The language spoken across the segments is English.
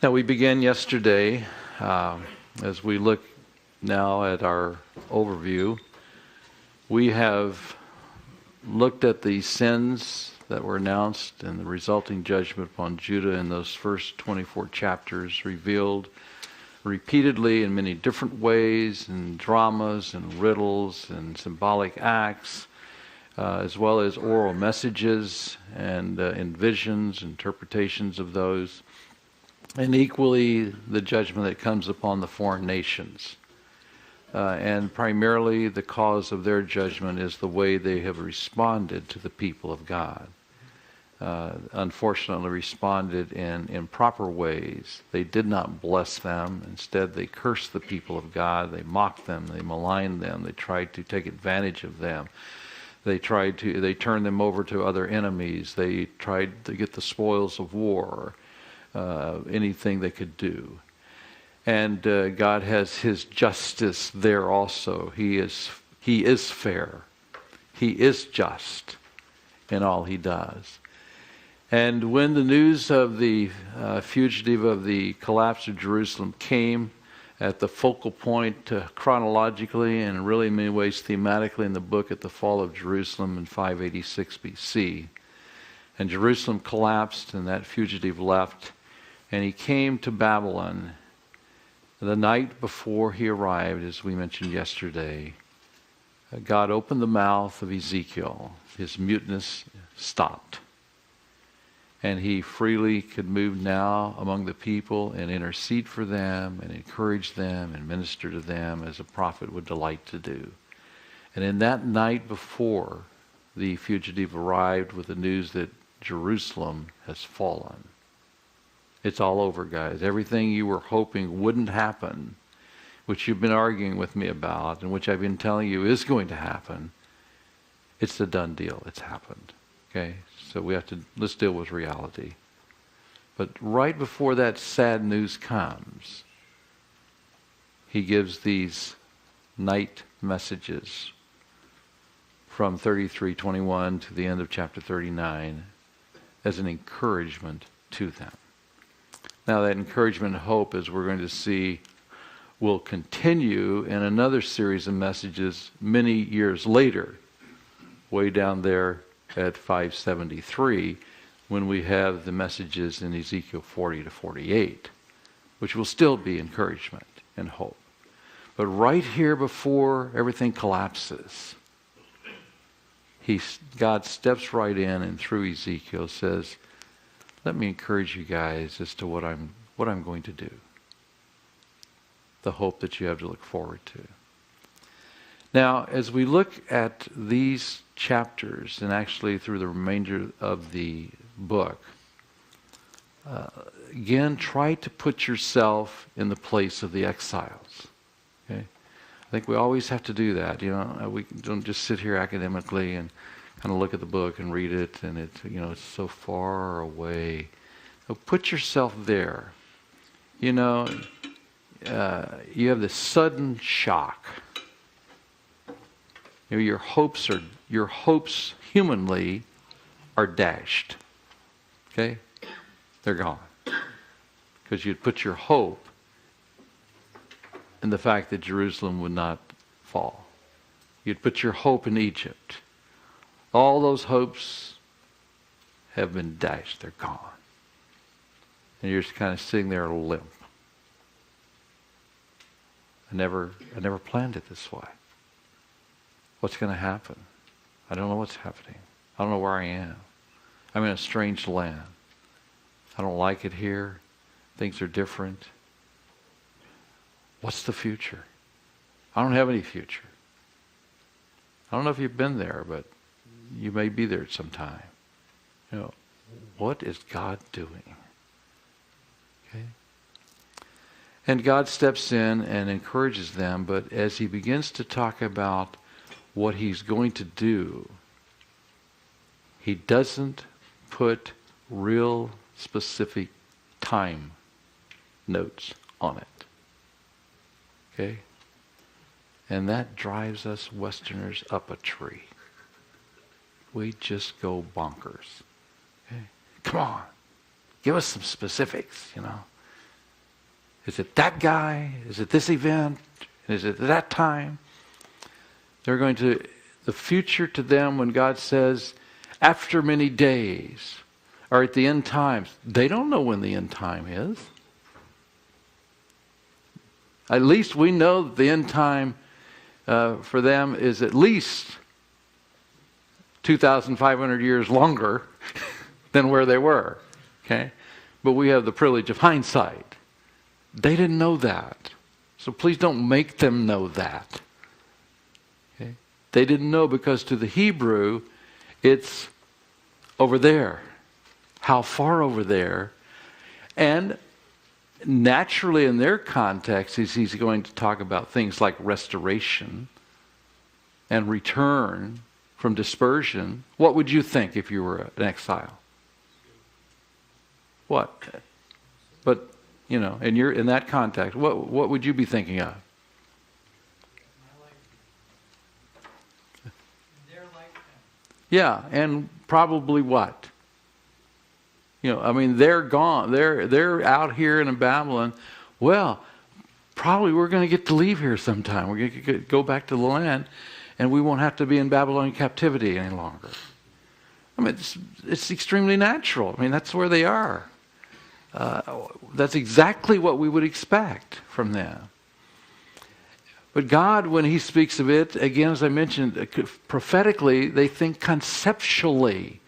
Now, we began yesterday, as we look now at our overview, we have looked at the sins that were announced and the resulting judgment upon Judah in those first 24 chapters, revealed repeatedly in many different ways, in dramas and riddles and symbolic acts, as well as oral messages and in visions, interpretations of those, and equally the judgment that comes upon the foreign nations. And primarily the cause of their judgment is the way they have responded to the people of God. Unfortunately responded in improper ways. They did not bless them. Instead, they cursed the people of God. They mocked them. They maligned them. They tried to take advantage of them. They turned them over to other enemies. They tried to get the spoils of war, anything they could do. And God has His justice there also. He is fair. He is just in all He does. And when the news of the fugitive of the collapse of Jerusalem came at the focal point chronologically and really in many ways thematically in the book at the fall of Jerusalem in 586 BC, and Jerusalem collapsed and that fugitive left, and he came to Babylon the night before he arrived, as we mentioned yesterday. God opened the mouth of Ezekiel. His muteness stopped. And he freely could move now among the people and intercede for them and encourage them and minister to them as a prophet would delight to do. And in that night before the fugitive arrived with the news that Jerusalem has fallen. It's all over, guys. Everything you were hoping wouldn't happen, which you've been arguing with me about and which I've been telling you is going to happen, it's a done deal. It's happened. Okay? So let's deal with reality. But right before that sad news comes, he gives these night messages from 33:21 to the end of chapter 39 as an encouragement to them. Now that encouragement and hope, as we're going to see, will continue in another series of messages many years later, way down there at 573, when we have the messages in Ezekiel 40 to 48, which will still be encouragement and hope. But right here before everything collapses, God steps right in and through Ezekiel says, let me encourage you guys as to what I'm going to do. The hope that you have to look forward to. Now, as we look at these chapters, and actually through the remainder of the book, again, try to put yourself in the place of the exiles. Okay? I think we always have to do that. We don't just sit here academically and kind of look at the book and read it, and it's so far away. So put yourself there. You have this sudden shock. Your hopes humanly are dashed. Okay? They're gone. Because you'd put your hope in the fact that Jerusalem would not fall. You'd put your hope in Egypt. All those hopes have been dashed. They're gone. And you're just kind of sitting there limp. I never planned it this way. What's going to happen? I don't know what's happening. I don't know where I am. I'm in a strange land. I don't like it here. Things are different. What's the future? I don't have any future. I don't know if you've been there, but you may be there at some time. What is God doing? Okay? And God steps in and encourages them, but as He begins to talk about what He's going to do, He doesn't put real specific time notes on it. Okay? And that drives us Westerners up a tree. We just go bonkers. Okay? Come on. Give us some specifics, Is it that guy? Is it this event? Is it that time? The future to them when God says, after many days, or at the end times, they don't know when the end time is. At least we know that the end time for them is at least 2,500 years longer than where they were. Okay? But we have the privilege of hindsight. They didn't know that. So please don't make them know that. Okay? They didn't know because to the Hebrew, it's over there. How far over there? And naturally in their context, he's going to talk about things like restoration and return from dispersion. What would you think if you were an exile? What? But, and you're in that context, what would you be thinking of? Yeah, and probably what? They're gone. They're out here in Babylon. Well, probably we're going to get to leave here sometime. We're going to go back to the land, and we won't have to be in Babylonian captivity any longer. It's extremely natural. That's where they are. That's exactly what we would expect from them. But God, when He speaks of it, again, as I mentioned, prophetically, they think conceptually.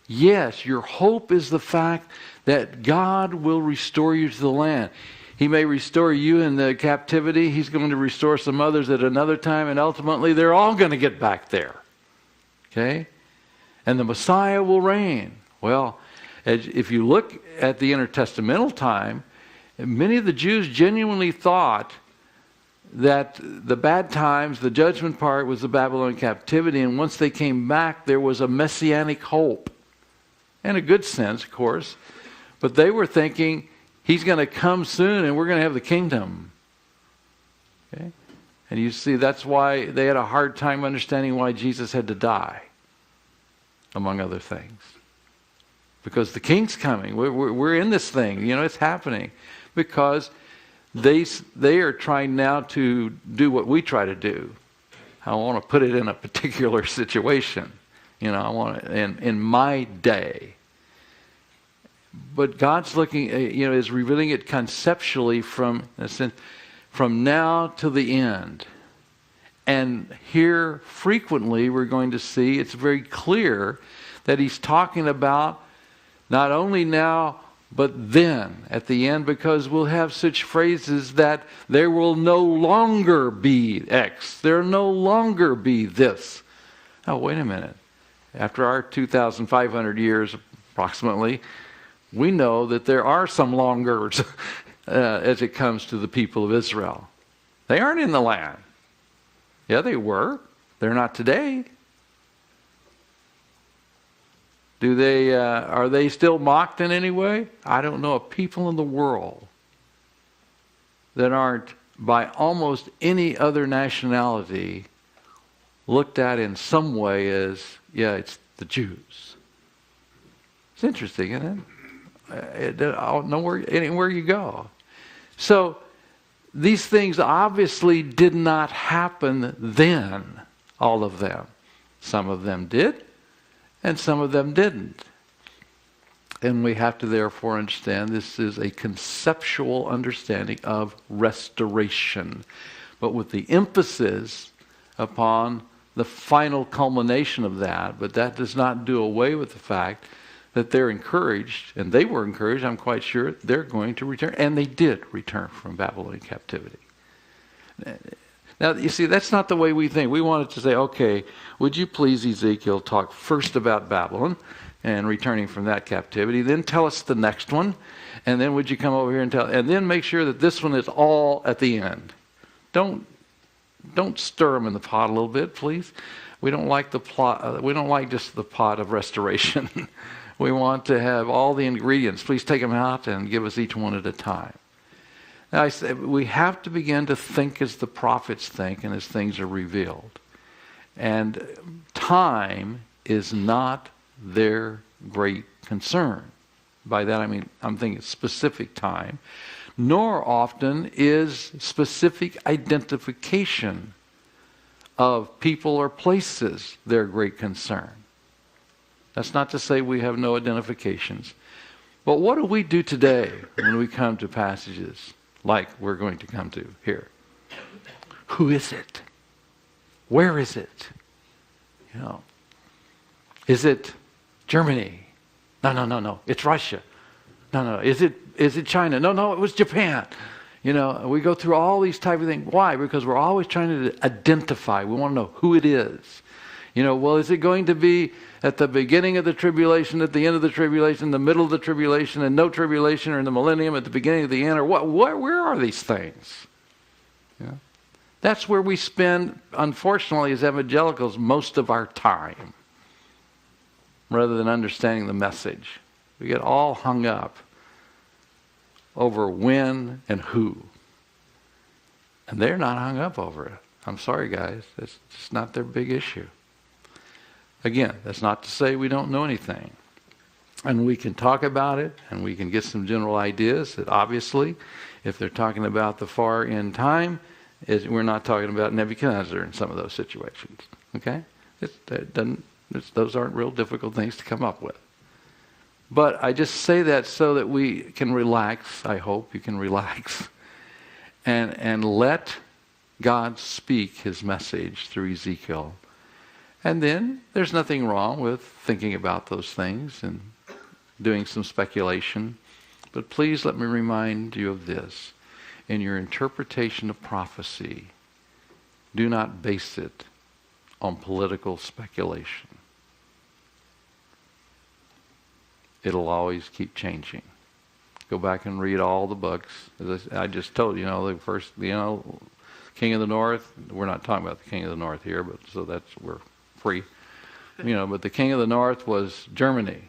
Yes, your hope is the fact that God will restore you to the land. He may restore you in the captivity. He's going to restore some others at another time, and ultimately they're all going to get back there. Okay? And the Messiah will reign. Well, if you look at the intertestamental time, many of the Jews genuinely thought that the bad times, the judgment part, was the Babylonian captivity, and once they came back, there was a messianic hope. In a good sense, of course. But they were thinking, He's going to come soon and we're going to have the kingdom. Okay? And you see, that's why they had a hard time understanding why Jesus had to die, among other things. Because the king's coming. We're in this thing. It's happening. Because they are trying now to do what we try to do. I want to put it in a particular situation. I want it in my day. But God's looking, is revealing it conceptually from now to the end. And here, frequently, we're going to see, it's very clear that He's talking about not only now, but then, at the end, because we'll have such phrases that there will no longer be X. There will no longer be this. Oh, wait a minute. After our 2,500 years, approximately, we know that there are some longers as it comes to the people of Israel. They aren't in the land. Yeah, they were. They're not today. Are they still mocked in any way? I don't know of people in the world that aren't, by almost any other nationality, looked at in some way as, it's the Jews. It's interesting, isn't it? Anywhere you go. So, these things obviously did not happen then, all of them. Some of them did, and some of them didn't. And we have to therefore understand this is a conceptual understanding of restoration, but with the emphasis upon the final culmination of that. But that does not do away with the fact that they're encouraged, and they were encouraged, I'm quite sure, they're going to return. And they did return from Babylonian captivity. Now, you see, that's not the way we think. We wanted to say, okay, would you please, Ezekiel, talk first about Babylon and returning from that captivity, then tell us the next one, and then would you come over here and then make sure that this one is all at the end. Don't stir them in the pot a little bit, please. We don't like the plot. We don't like just the pot of restoration. We want to have all the ingredients. Please take them out and give us each one at a time. Now, I say we have to begin to think as the prophets think and as things are revealed. And time is not their great concern. By that I mean, I'm thinking specific time. nor often is specific identification of people or places their great concern. That's not to say we have no identifications. But what do we do today when we come to passages like we're going to come to here? Who is it? Where is it? You know, is it Germany? No. It's Russia. No. Is it China? No, it was Japan. You know, we go through all these type of things. Why? Because we're always trying to identify. We want to know who it is. You know, well, is it going to be at the beginning of the tribulation, at the end of the tribulation, the middle of the tribulation, and no tribulation, or in the millennium, at the beginning of the end, or what? Where are these things? Yeah. That's where we spend, unfortunately, as evangelicals, most of our time, rather than understanding the message. We get all hung up over when and who. And they're not hung up over it. I'm sorry, guys. It's just not their big issue. Again, that's not to say we don't know anything. And we can talk about it, and we can get some general ideas that obviously, if they're talking about the far end time, we're not talking about Nebuchadnezzar in some of those situations. Okay? Those aren't real difficult things to come up with. But I just say that so that we can relax. I hope you can relax. And let God speak his message through Ezekiel. And then there's nothing wrong with thinking about those things and doing some speculation. But please let me remind you of this. In your interpretation of prophecy, do not base it on political speculation. It'll always keep changing. Go back and read all the books. As I just told you, the first, King of the North. We're not talking about the King of the North here, but so we're free. But the King of the North was Germany.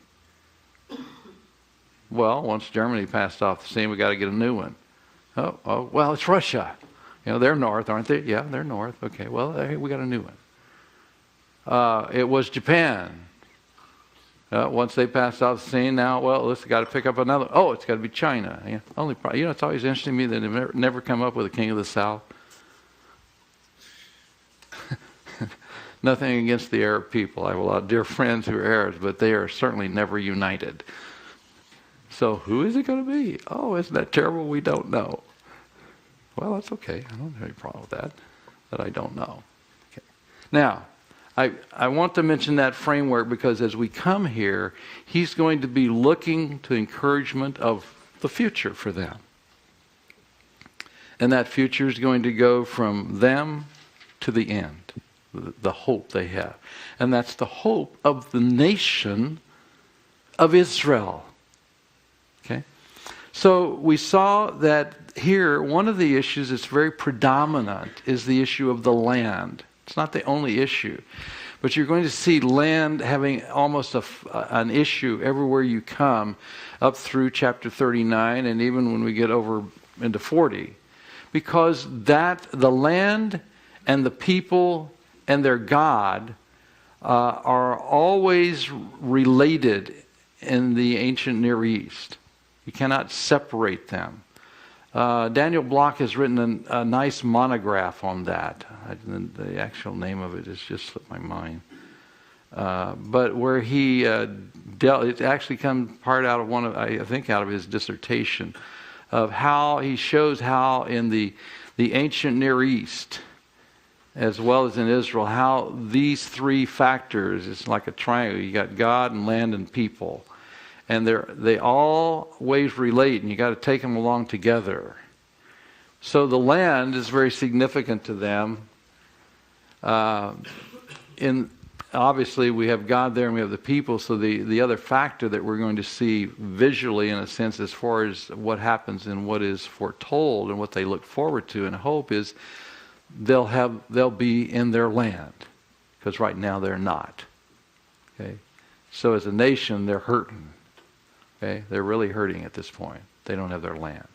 Well, once Germany passed off the scene, we got to get a new one. Oh, well, it's Russia. They're north, aren't they? Yeah, they're north. Okay, well, we got a new one. It was Japan. Once they passed off the scene, now, well, let's got to pick up another. Oh, it's got to be China. It's always interesting to me that they've never come up with a king of the South. Nothing against the Arab people. I have a lot of dear friends who are Arabs, but they are certainly never united. So who is it going to be? Oh, isn't that terrible? We don't know. Well, that's okay. I don't have any problem with that I don't know. Okay. Now, I want to mention that framework because as we come here, he's going to be looking to encouragement of the future for them. And that future is going to go from them to the end, the hope they have. And that's the hope of the nation of Israel. Okay? So we saw that here, one of the issues that's very predominant is the issue of the land. It's not the only issue. But you're going to see land having almost an issue everywhere you come up through chapter 39 and even when we get over into 40. Because the land and the people and their God are always related in the ancient Near East. You cannot separate them. Daniel Block has written a nice monograph on that. The actual name of it has just slipped my mind. But where he dealt, it actually comes part out of out of his dissertation, of how he shows how in the ancient Near East, as well as in Israel, how these three factors, it's like a triangle. You got God and land and people. And they always relate, and you got to take them along together. So the land is very significant to them. Obviously, we have God there and we have the people. So the other factor that we're going to see visually, in a sense, as far as what happens and what is foretold and what they look forward to and hope is they'll be in their land, because right now they're not. Okay, so as a nation, they're hurting. Okay, they're really hurting at this point. They don't have their land.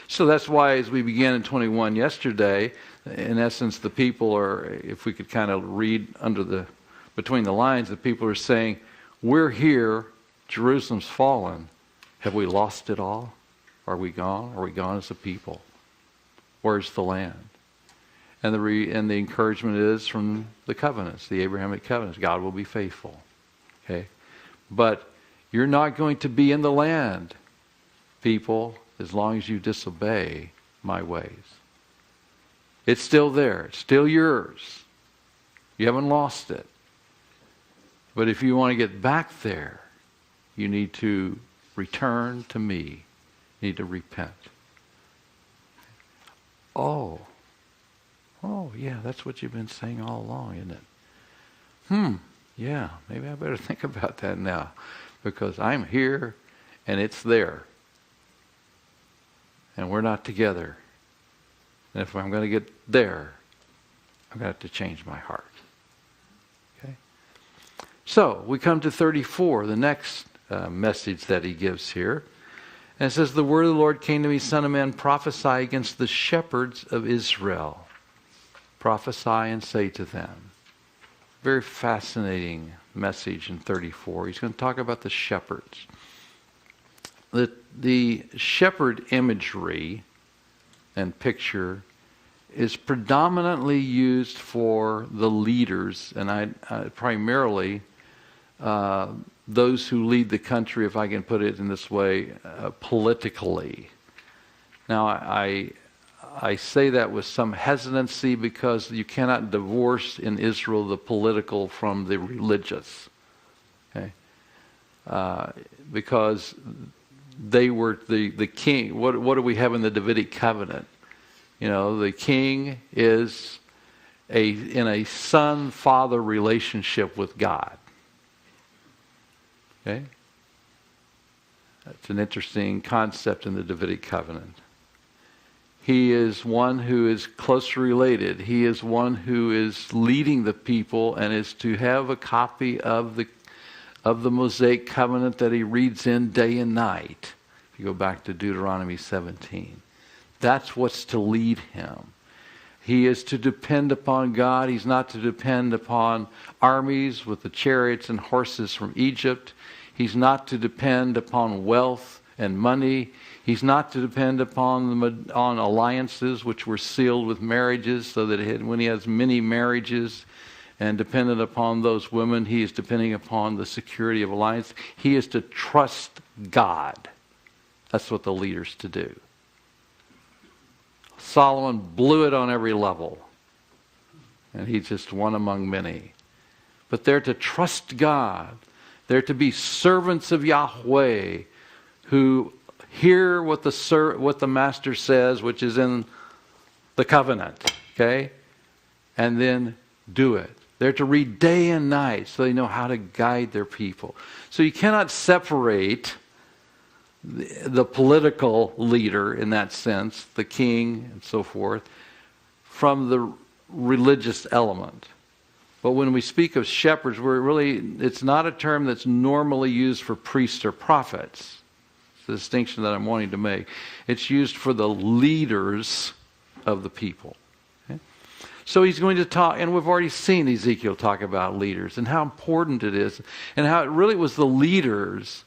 So that's why, as we began in 21 yesterday, in essence, the people are, if we could kind of read between the lines, the people are saying, we're here, Jerusalem's fallen. Have we lost it all? Are we gone? Are we gone as a people? Where's the land? And the encouragement is from the covenants, the Abrahamic covenants. God will be faithful. Okay? But you're not going to be in the land, people, as long as you disobey my ways. It's still there. It's still yours. You haven't lost it. But if you want to get back there, you need to return to me. You need to repent. Oh, yeah, that's what you've been saying all along, isn't it? Yeah, maybe I better think about that now. Because I'm here and it's there. And we're not together. And if I'm going to get there, I'm going to have to change my heart. Okay? So, we come to 34, the next message that he gives here. And it says, the word of the Lord came to me, son of man, prophesy against the shepherds of Israel. Prophesy and say to them. Very fascinating message in 34. He's going to talk about the shepherds. The shepherd imagery and picture is predominantly used for the leaders, and primarily those who lead the country, if I can put it in this way, politically. Now, I say that with some hesitancy because you cannot divorce in Israel the political from the religious. Okay? Because they were the king. What do we have in the Davidic covenant? You know, the king is in a son-father relationship with God. Okay? That's an interesting concept in the Davidic covenant. He is one who is closely related. He is one who is leading the people and is to have a copy of the Mosaic covenant that he reads in day and night. If you go back to Deuteronomy 17. That's what's to lead him. He is to depend upon God. He's not to depend upon armies with the chariots and horses from Egypt. He's not to depend upon wealth and money. He's not to depend upon on alliances which were sealed with marriages, so that when he has many marriages and dependent upon those women, he is depending upon the security of alliance. He is to trust God. That's what the leader's to do. Solomon blew it on every level. And he's just one among many. But they're to trust God. They're to be servants of Yahweh who hear what the master says, which is in the covenant. Okay? And then do it. They're to read day and night so they know how to guide their people. So you cannot separate the political leader in that sense, the king and so forth, from the religious element. But when we speak of shepherds, it's not a term that's normally used for priests or prophets. It's the distinction that I'm wanting to make. It's used for the leaders of the people. Okay? So he's going to talk, and we've already seen Ezekiel talk about leaders and how important it is, and how it really was the leaders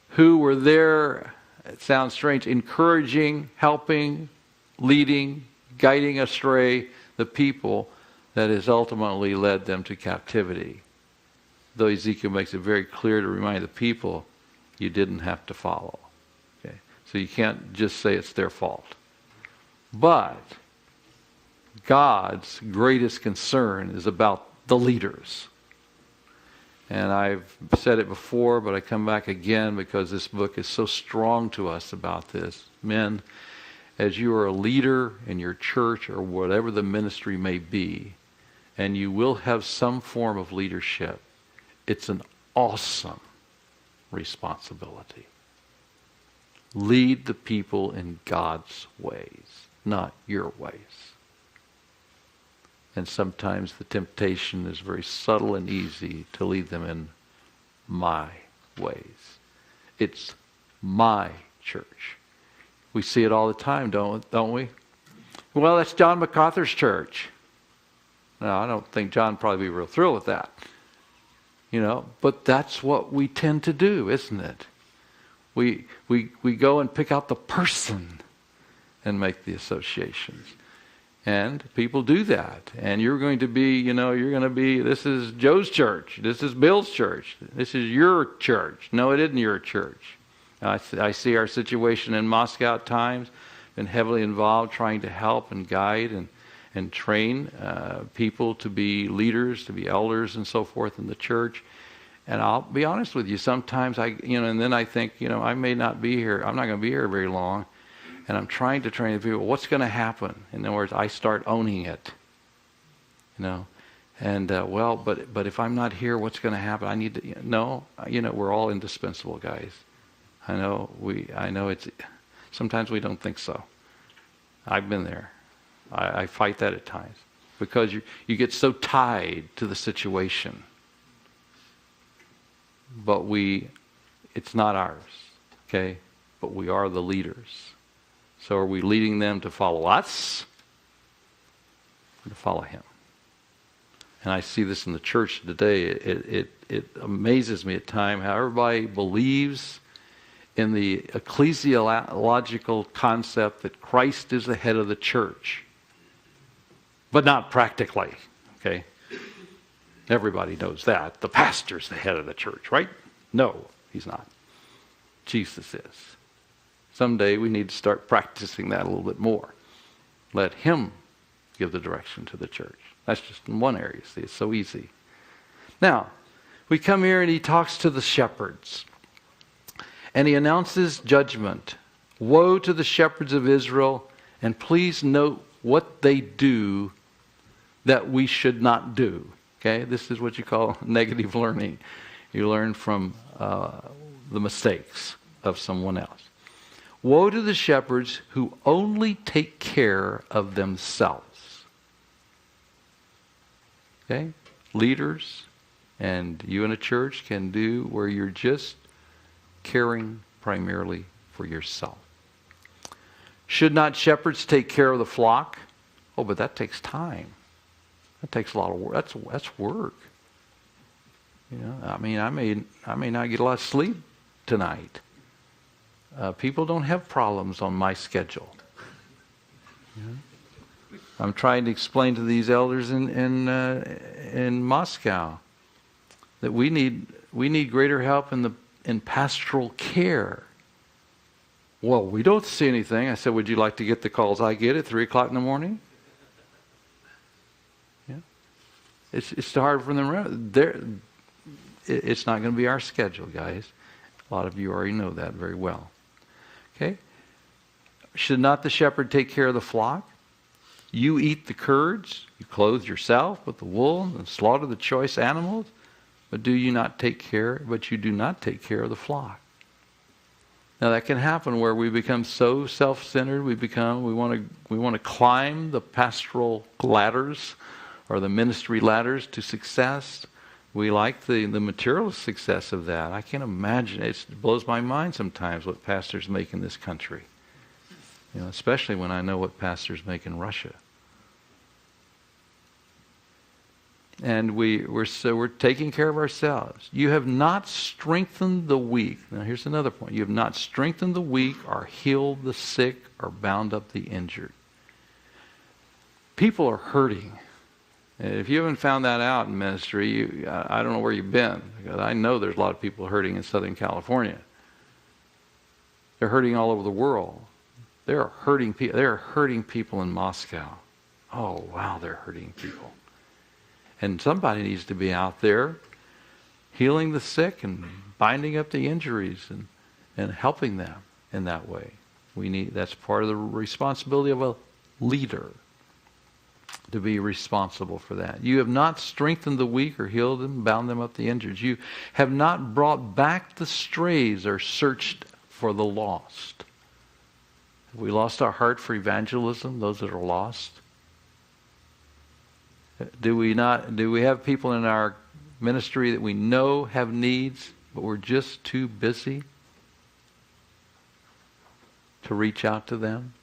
who were there, it sounds strange, encouraging, helping, leading, guiding astray the people that has ultimately led them to captivity. Though Ezekiel makes it very clear to remind the people, you didn't have to follow. Okay? So you can't just say it's their fault. But God's greatest concern is about the leaders. And I've said it before, but I come back again because this book is so strong to us about this. Men, as you are a leader in your church or whatever the ministry may be, and you will have some form of leadership, it's an awesome responsibility. Lead the people in God's ways, not your ways. And sometimes the temptation is very subtle and easy to lead them in my ways. It's my church. We see it all the time, don't we? Well, that's John MacArthur's church. No, I don't think John would probably be real thrilled with that. But that's what we tend to do, isn't it? We go and pick out the person and make the associations. And people do that. And you're going to be, this is Joe's church. This is Bill's church. This is your church. No, it isn't your church. I see our situation in Moscow at times. Been heavily involved trying to help and guide and train people to be leaders, to be elders and so forth in the church. And I'll be honest with you, sometimes and then I think, I may not be here. I'm not going to be here very long. And I'm trying to train the people. What's going to happen? In other words, I start owning it. And but if I'm not here, what's going to happen? I need to. No, we're all indispensable, guys. I know it's. Sometimes we don't think so. I've been there. I fight that at times because you get so tied to the situation. But it's not ours, okay? But we are the leaders. So are we leading them to follow us or to follow him? And I see this in the church today. It amazes me at times how everybody believes in the ecclesiological concept that Christ is the head of the church. But not practically, okay? Everybody knows that. The pastor's the head of the church, right? No, he's not. Jesus is. Someday we need to start practicing that a little bit more. Let him give the direction to the church. That's just in one area. See, it's so easy. Now, we come here and he talks to the shepherds. And he announces judgment. Woe to the shepherds of Israel. And please note what they do that we should not do. Okay, this is what you call negative learning. You learn from the mistakes of someone else. Woe to the shepherds who only take care of themselves. Okay, leaders and you in a church can do where you're just caring primarily for yourself. Should not shepherds take care of the flock? Oh, but that takes time. That takes a lot of work. That's work. I may not get a lot of sleep tonight. People don't have problems on my schedule. I'm trying to explain to these elders in Moscow that we need greater help in pastoral care. Well, we don't see anything. I said, would you like to get the calls I get at 3 o'clock in the morning? It's hard for them. It's not going to be our schedule, guys. A lot of you already know that very well. Okay? Should not the shepherd take care of the flock? You eat the curds, you clothe yourself with the wool, and slaughter the choice animals, but you do not take care of the flock. Now that can happen where we become so self-centered, we want to climb the pastoral ladders or the ministry ladders to success. We like the material success of that. I can't imagine. It blows my mind sometimes what pastors make in this country. Especially when I know what pastors make in Russia. And we're taking care of ourselves. You have not strengthened the weak. Now here's another point. You have not strengthened the weak or healed the sick or bound up the injured. People are hurting. If you haven't found that out in ministry, I don't know where you've been. Because I know there's a lot of people hurting in Southern California. They're hurting all over the world. They are hurting people in Moscow. Oh, wow, they're hurting people. And somebody needs to be out there healing the sick and binding up the injuries and helping them in that way. That's part of the responsibility of a leader, to be responsible for that. You have not strengthened the weak or healed them, bound them up the injured. You have not brought back the strays or searched for the lost. Have we lost our heart for evangelism, those that are lost? Do we have people in our ministry that we know have needs, but we're just too busy to reach out to them?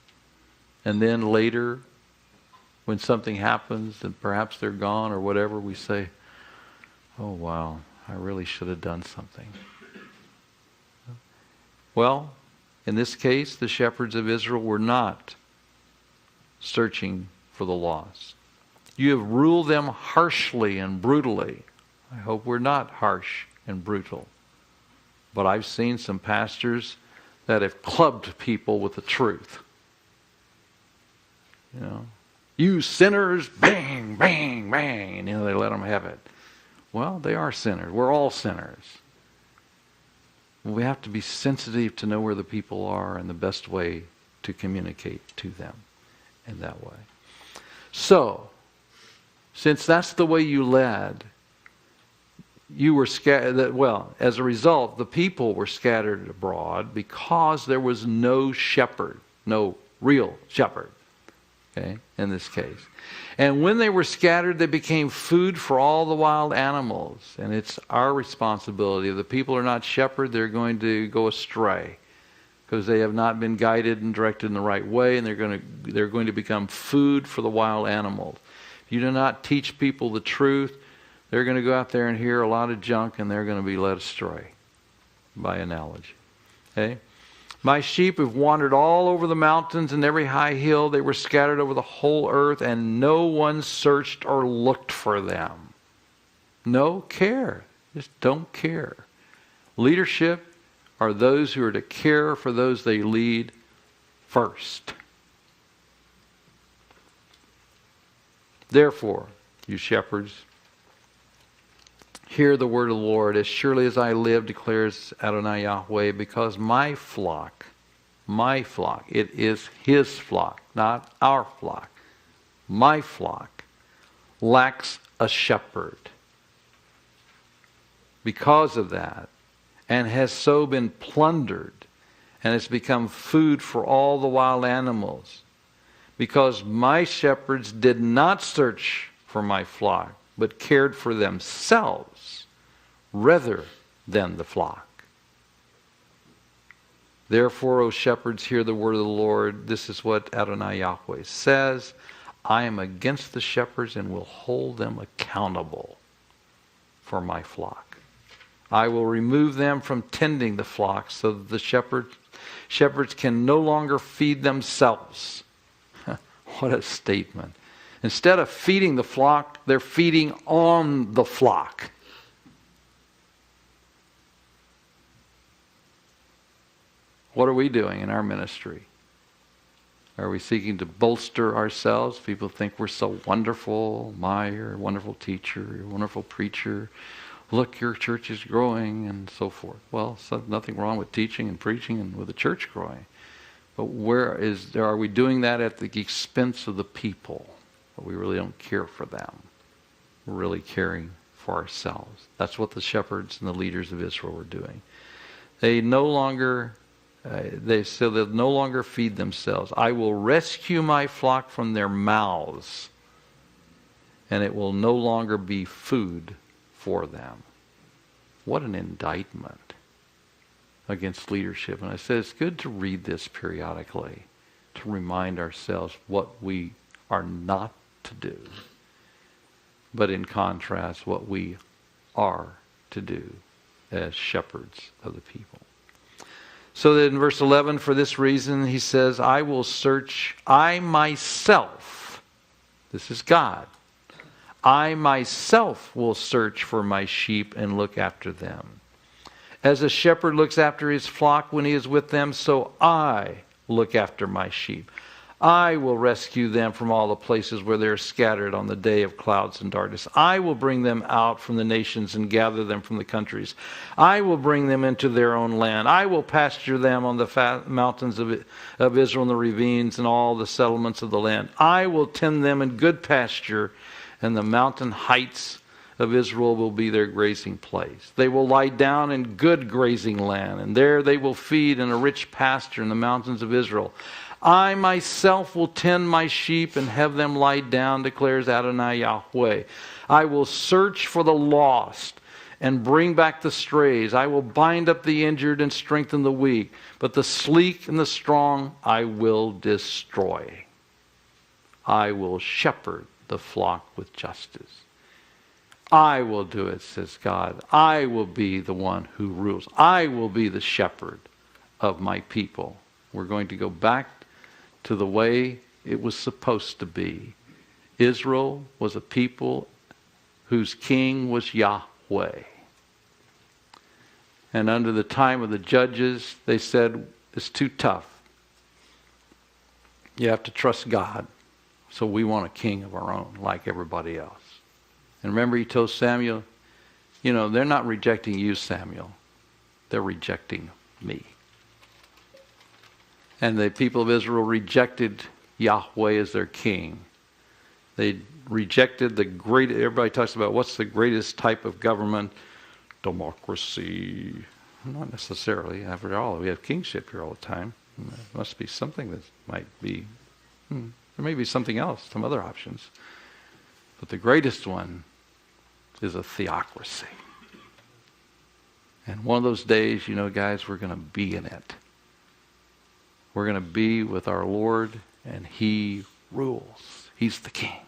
And then later, when something happens and perhaps they're gone or whatever, we say, oh wow, I really should have done something. Well, in this case, the shepherds of Israel were not searching for the lost. You have ruled them harshly and brutally. I hope we're not harsh and brutal. But I've seen some pastors that have clubbed people with the truth. You know, you sinners, bang, bang, bang. You know, they let them have it. Well, they are sinners. We're all sinners. We have to be sensitive to know where the people are and the best way to communicate to them in that way. So, since that's the way you led, you were scattered. Well, as a result, the people were scattered abroad because there was no shepherd, no real shepherd. Okay, in this case. And when they were scattered, they became food for all the wild animals. And it's our responsibility. If the people are not shepherded, they're going to go astray because they have not been guided and directed in the right way, and they're going to become food for the wild animals. If you do not teach people the truth, they're going to go out there and hear a lot of junk, and they're going to be led astray by analogy. Okay? My sheep have wandered all over the mountains and every high hill. They were scattered over the whole earth, and no one searched or looked for them. No care. Just don't care. Leadership are those who are to care for those they lead first. Therefore, you shepherds, hear the word of the Lord. As surely as I live, declares Adonai Yahweh, because my flock, it is his flock, not our flock. My flock lacks a shepherd. Because of that, and has so been plundered, and has become food for all the wild animals. Because my shepherds did not search for my flock, but cared for themselves rather than the flock. Therefore, O shepherds, hear the word of the Lord. This is what Adonai Yahweh says. I am against the shepherds and will hold them accountable for my flock. I will remove them from tending the flock so that the shepherds can no longer feed themselves. What a statement. Instead of feeding the flock, they're feeding on the flock. What are we doing in our ministry? Are we seeking to bolster ourselves? People think we're so wonderful. You're a wonderful teacher. You're a wonderful preacher. Look, your church is growing and so forth. Well, nothing wrong with teaching and preaching and with the church growing. But are we doing that at the expense of the people? We really don't care for them. We're really caring for ourselves. That's what the shepherds and the leaders of Israel were doing. They'll no longer feed themselves. I will rescue my flock from their mouths, and it will no longer be food for them. What an indictment against leadership. And I said it's good to read this periodically to remind ourselves what we are not to do, but in contrast what we are to do as shepherds of the people. So that in verse 11, for this reason he says, I will search, I myself, this is God, I myself will search for my sheep and look after them. As a shepherd looks after his flock when he is with them, so I look after my sheep. I will rescue them from all the places where they are scattered on the day of clouds and darkness. I will bring them out from the nations and gather them from the countries. I will bring them into their own land. I will pasture them on the mountains of Israel and the ravines and all the settlements of the land. I will tend them in good pasture, and the mountain heights of Israel will be their grazing place. They will lie down in good grazing land, and there they will feed in a rich pasture in the mountains of Israel. I myself will tend my sheep and have them lie down, declares Adonai Yahweh. I will search for the lost and bring back the strays. I will bind up the injured and strengthen the weak. But the sleek and the strong I will destroy. I will shepherd the flock with justice. I will do it, says God. I will be the one who rules. I will be the shepherd of my people. We're going to go back to the way it was supposed to be. Israel was a people whose king was Yahweh. And under the time of the judges, they said, it's too tough. You have to trust God. So we want a king of our own, like everybody else. And remember, he told Samuel, they're not rejecting you, Samuel. They're rejecting me. And the people of Israel rejected Yahweh as their king. They rejected everybody talks about what's the greatest type of government? Democracy. Not necessarily. After all, we have kingship here all the time. There must be something that might be, there may be something else, some other options. But the greatest one is a theocracy. And one of those days, guys, we're going to be in it. We're going to be with our Lord, and He rules. He's the King.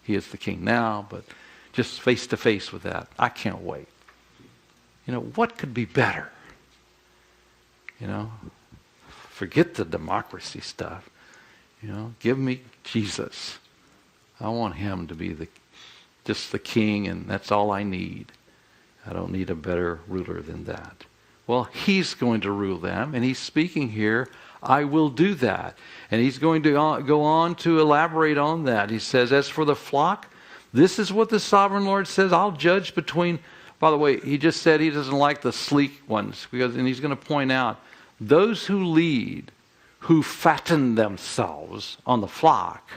He is the King now, but just face to face with that, I can't wait. What could be better? Forget the democracy stuff. Give me Jesus. I want Him to be just the King, and that's all I need. I don't need a better ruler than that. Well, He's going to rule them, and He's speaking here, I will do that. And He's going to go on to elaborate on that. He says, as for the flock, this is what the sovereign Lord says, I'll judge between... By the way, He just said He doesn't like the sleek ones, and He's going to point out, those who lead, who fatten themselves on the flock,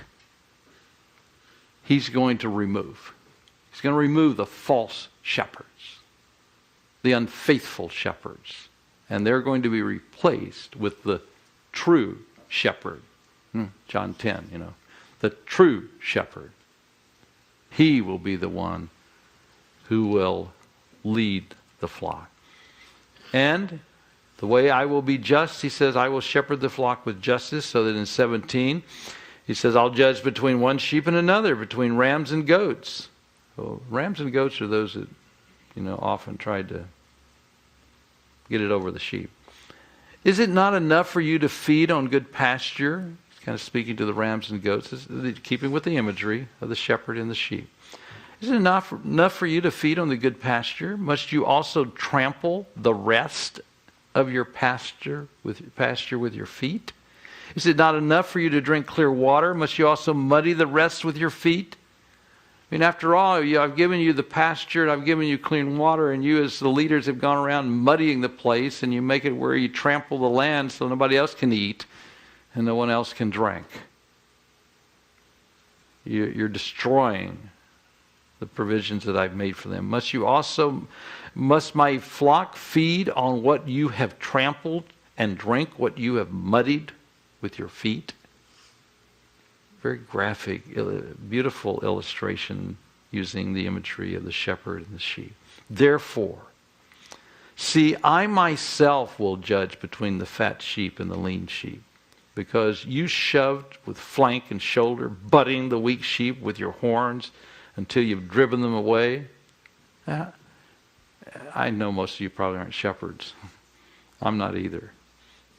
He's going to remove. He's going to remove the false shepherds, the unfaithful shepherds, and they're going to be replaced with the true shepherd. John 10, the true shepherd. He will be the one who will lead the flock. And the way I will be just, He says, I will shepherd the flock with justice, so that in 17, He says, I'll judge between one sheep and another, between rams and goats. Well, rams and goats are those that, often tried to get it over the sheep. Is it not enough for you to feed on good pasture? He's kind of speaking to the rams and goats, keeping with the imagery of the shepherd and the sheep. Is it enough for you to feed on the good pasture? Must you also trample the rest of your pasture with your feet? Is it not enough for you to drink clear water? Must you also muddy the rest with your feet? After all, I've given you the pasture and I've given you clean water, and you as the leaders have gone around muddying the place, and you make it where you trample the land so nobody else can eat and no one else can drink. You're destroying the provisions that I've made for them. Must my flock feed on what you have trampled and drink what you have muddied with your feet? Very graphic, beautiful illustration using the imagery of the shepherd and the sheep. Therefore, see, I myself will judge between the fat sheep and the lean sheep, because you shoved with flank and shoulder, butting the weak sheep with your horns until you've driven them away. I know most of you probably aren't shepherds. I'm not either.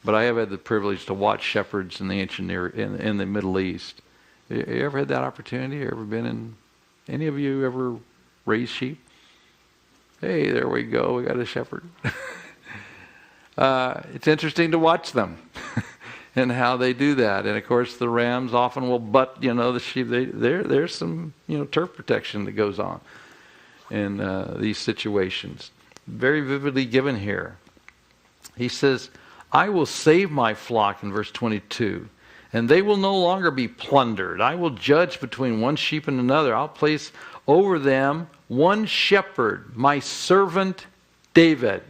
But I have had the privilege to watch shepherds in the ancient in the Middle East. You ever had that opportunity? You ever been in? Any of you ever raised sheep? Hey, there we go. We got a shepherd. It's interesting to watch them and how they do that. And of course, the rams often will butt, the sheep. There's some, turf protection that goes on in these situations. Very vividly given here. He says, I will save my flock in verse 22. And they will no longer be plundered. I will judge between one sheep and another. I'll place over them one shepherd, my servant David.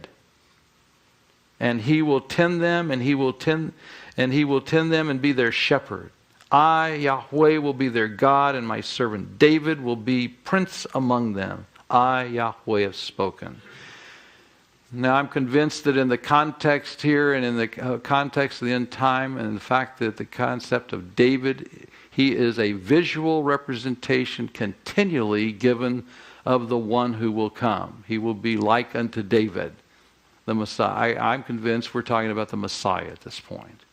And he will tend them, and he will tend them and be their shepherd. I, Yahweh, will be their God, and my servant David will be prince among them. I, Yahweh, have spoken. Now, I'm convinced that in the context here and in the context of the end time, and the fact that the concept of David, he is a visual representation continually given of the one who will come. He will be like unto David. the Messiah. I'm convinced we're talking about the Messiah at this point.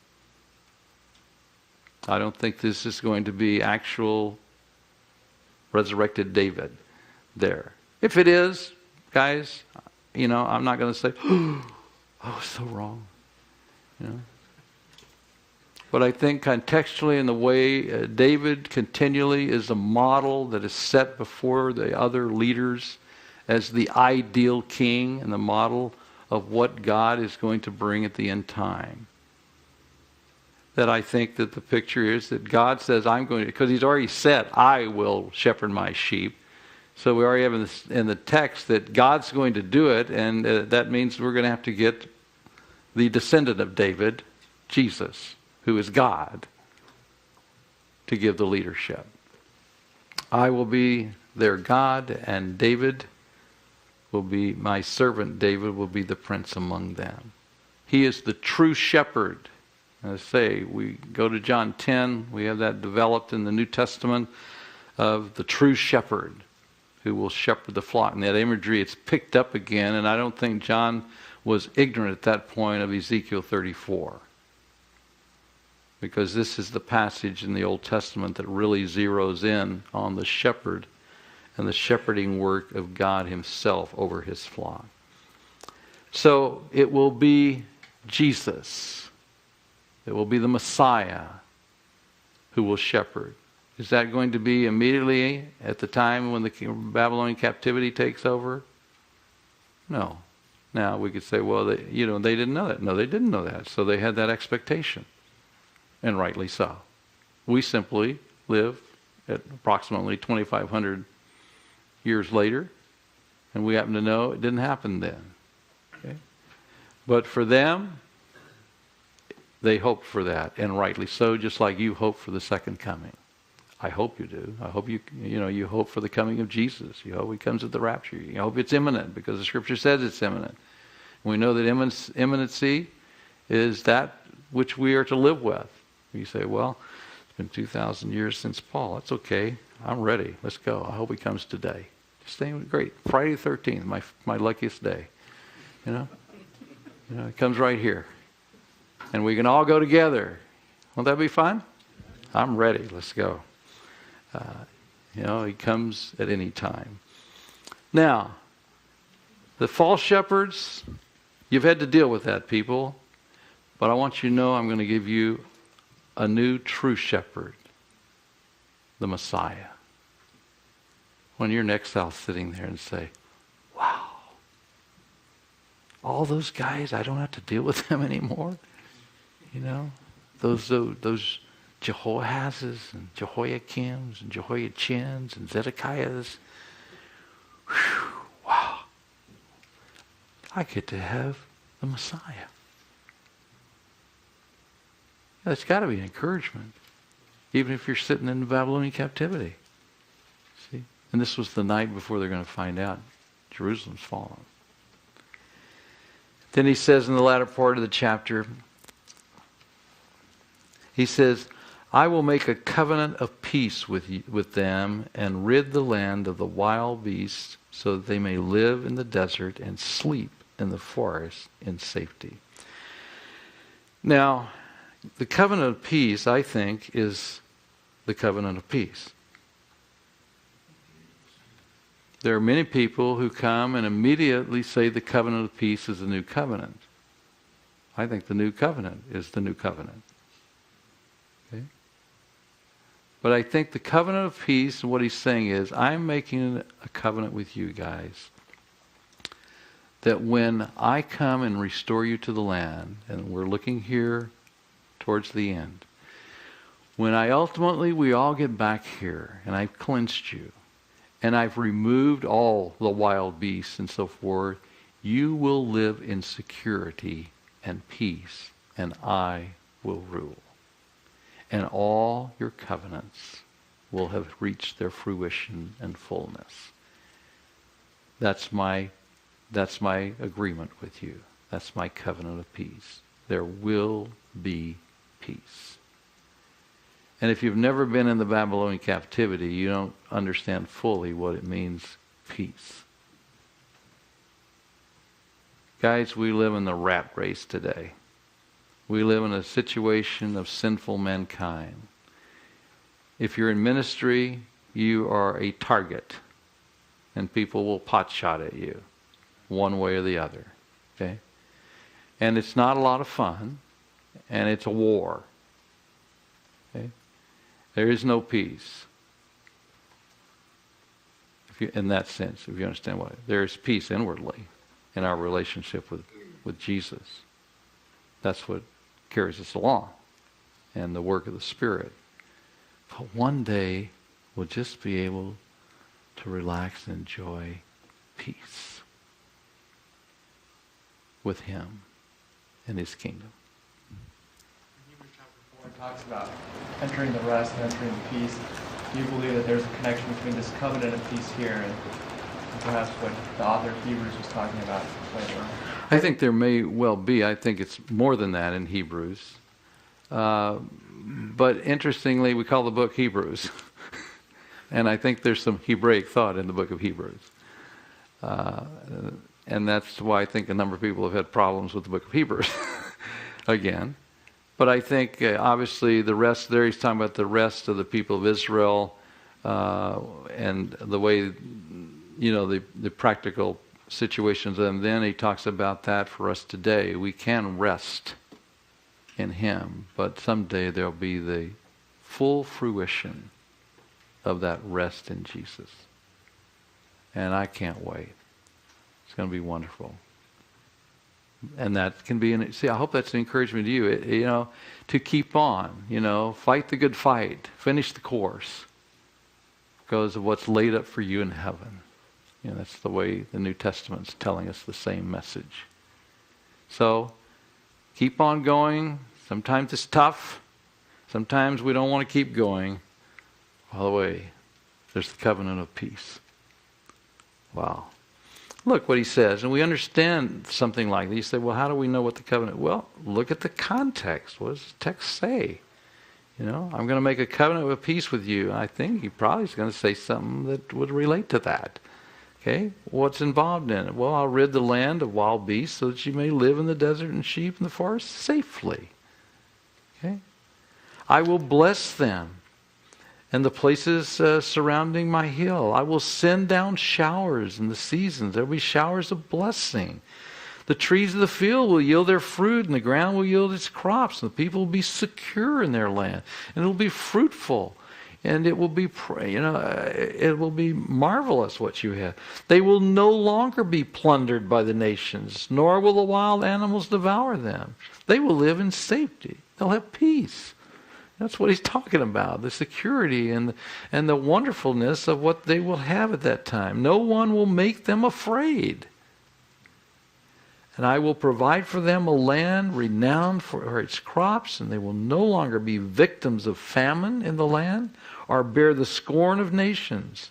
I don't think this is going to be actual resurrected David there. If it is, guys, I'm not going to say, oh, so wrong. But I think contextually in the way David continually is a model that is set before the other leaders as the ideal king and the model of what God is going to bring at the end time. That I think that the picture is that God says, I'm going to, because he's already said, I will shepherd my sheep. So we already have in the text that God's going to do it, and that means we're going to have to get the descendant of David, Jesus, who is God, to give the leadership. I will be their God, and David will be, my servant David will be the prince among them. He is the true shepherd. As I say, we go to John 10, we have that developed in the New Testament of the true shepherd who will shepherd the flock. And that imagery, it's picked up again, and I don't think John was ignorant at that point of Ezekiel 34. Because this is the passage in the Old Testament that really zeroes in on the shepherd and the shepherding work of God himself over his flock. So it will be Jesus. It will be the Messiah who will shepherd. Is that going to be immediately at the time when the Babylonian captivity takes over? No. Now we could say, well, they didn't know that. No, they didn't know that. So they had that expectation. And rightly so. We simply live at approximately 2,500 years later, and we happen to know it didn't happen then. Okay? But for them, they hoped for that, and rightly so, just like you hope for the second coming. I hope you do. I hope you hope for the coming of Jesus. You hope he comes at the rapture. You hope it's imminent, because the Scripture says it's imminent. And we know that imminency is that which we are to live with. You say, well, it's been 2,000 years since Paul. That's okay. I'm ready. Let's go. I hope he comes today. Just saying, great. Friday the 13th, my luckiest day. It comes right here. And we can all go together. Won't that be fun? I'm ready. Let's go. He comes at any time. Now, the false shepherds, you've had to deal with that, people. But I want you to know I'm going to give you a new true shepherd, the Messiah. When you're next out sitting there and say, wow, all those guys, I don't have to deal with them anymore. Those Jehoahazes and Jehoiakims and Jehoiachins and Zedekiahs. Whew, wow. I get to have the Messiah. That's got to be an encouragement, even if you're sitting in the Babylonian captivity. See? And this was the night before they're going to find out Jerusalem's fallen. Then he says in the latter part of the chapter, he says, I will make a covenant of peace with them and rid the land of the wild beasts so that they may live in the desert and sleep in the forest in safety. Now, the covenant of peace, I think, is the covenant of peace. There are many people who come and immediately say the covenant of peace is the new covenant. I think the new covenant is the new covenant. Okay? But I think the covenant of peace, what he's saying is, I'm making a covenant with you guys that when I come and restore you to the land, and we're looking here towards the end, when we all get back here and I've cleansed you and I've removed all the wild beasts and so forth, you will live in security and peace, and I will rule. And all your covenants will have reached their fruition and fullness. That's my agreement with you. That's my covenant of peace. There will be peace. And if you've never been in the Babylonian captivity, you don't understand fully what it means, peace. Guys, we live in the rat race today. We live in a situation of sinful mankind. If you're in ministry, you are a target, and people will potshot at you one way or the other. Okay? And it's not a lot of fun, and it's a war. Okay? There is no peace. In that sense, if you understand what there is peace inwardly in our relationship with Jesus. That's what carries us along, and the work of the Spirit. But one day we'll just be able to relax and enjoy peace with Him and His kingdom. Hebrews chapter 4 talks about entering the rest and entering the peace. Do you believe that there's a connection between this covenant of peace here and perhaps what the author of Hebrews was talking about later on? I think there may well be. I think it's more than that in Hebrews. But interestingly, we call the book Hebrews. And I think there's some Hebraic thought in the book of Hebrews. And that's why I think a number of people have had problems with the book of Hebrews. Again. But I think, obviously, the rest there, he's talking about the rest of the people of Israel and the way, the practical situations of them. Then he talks about that for us today. We can rest in Him, but someday there'll be the full fruition of that rest in Jesus. And I can't wait. It's going to be wonderful. And that can be, I hope that's an encouragement to you, to keep on, fight the good fight, finish the course, because of what's laid up for you in heaven. That's the way the New Testament's telling us the same message. So, keep on going. Sometimes it's tough. Sometimes we don't want to keep going. By the way, there's the covenant of peace. Wow. Look what he says, and we understand something like this. You say, well, how do we know what the covenant? Well, look at the context. What does the text say? I'm going to make a covenant of peace with you. I think he probably is going to say something that would relate to that. Okay, what's involved in it? Well, I'll rid the land of wild beasts so that you may live in the desert and sheep in the forest safely. Okay, I will bless them and the places surrounding my hill. I will send down showers in the seasons. There will be showers of blessing. The trees of the field will yield their fruit, and the ground will yield its crops, and the people will be secure in their land, and it will be fruitful, and it will be, it will be marvelous what you have. They will no longer be plundered by the nations, nor will the wild animals devour them. They will live in safety. They'll have peace. That's what he's talking about, the security and the wonderfulness of what they will have at that time. No one will make them afraid. And I will provide for them a land renowned for its crops, and they will no longer be victims of famine in the land or bear the scorn of nations.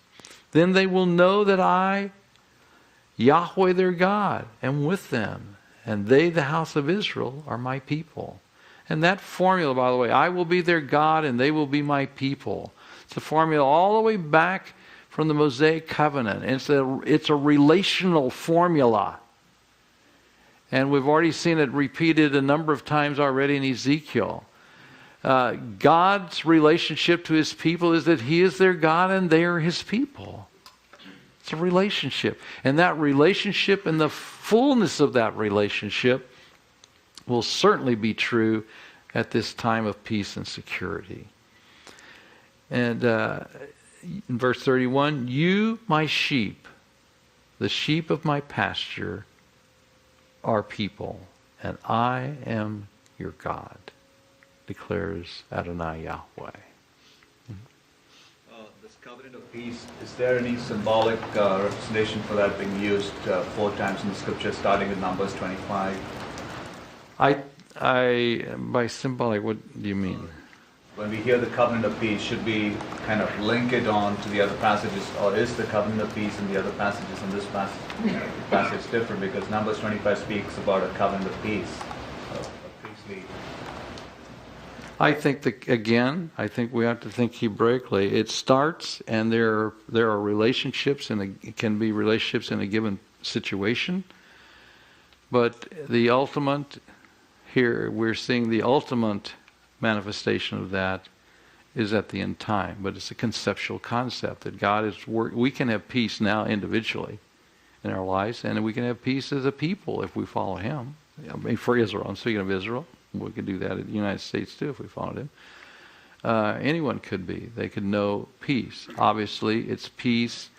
Then they will know that I, Yahweh their God, am with them, and they, the house of Israel, are my people. And that formula, by the way, I will be their God and they will be my people. It's a formula all the way back from the Mosaic covenant. It's a relational formula. And we've already seen it repeated a number of times already in Ezekiel. God's relationship to His people is that He is their God and they are His people. It's a relationship. And that relationship and the fullness of that relationship will certainly be true at this time of peace and security. And in verse 31, you, my sheep, the sheep of my pasture, are people, and I am your God, declares Adonai Yahweh. This covenant of peace, is there any symbolic representation for that being used 4 times in the scripture, starting with Numbers 25? By symbolic, what do you mean? When we hear the covenant of peace, should we kind of link it on to the other passages, or is the covenant of peace in the other passages and this passage different? Because Numbers 25 speaks about a covenant of peace, a priestly. I think we have to think Hebraically. It starts, and there are relationships, and it can be relationships in a given situation. But the ultimate, here we're seeing the ultimate manifestation of that is at the end time. But it's a conceptual concept that God is we can have peace now individually in our lives, and we can have peace as a people if we follow Him. I mean, for Israel, I'm speaking of Israel. We could do that in the United States too if we followed Him. Anyone could be. They could know peace. Obviously, it's peace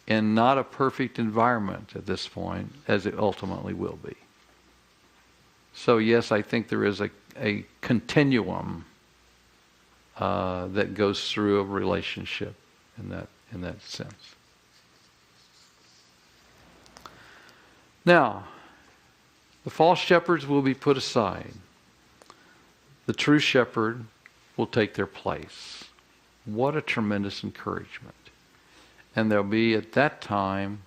in not a perfect environment at this point, as it ultimately will be. So yes, I think there is a continuum that goes through a relationship in that sense. Now, the false shepherds will be put aside. The true shepherd will take their place. What a tremendous encouragement. And there'll be at that time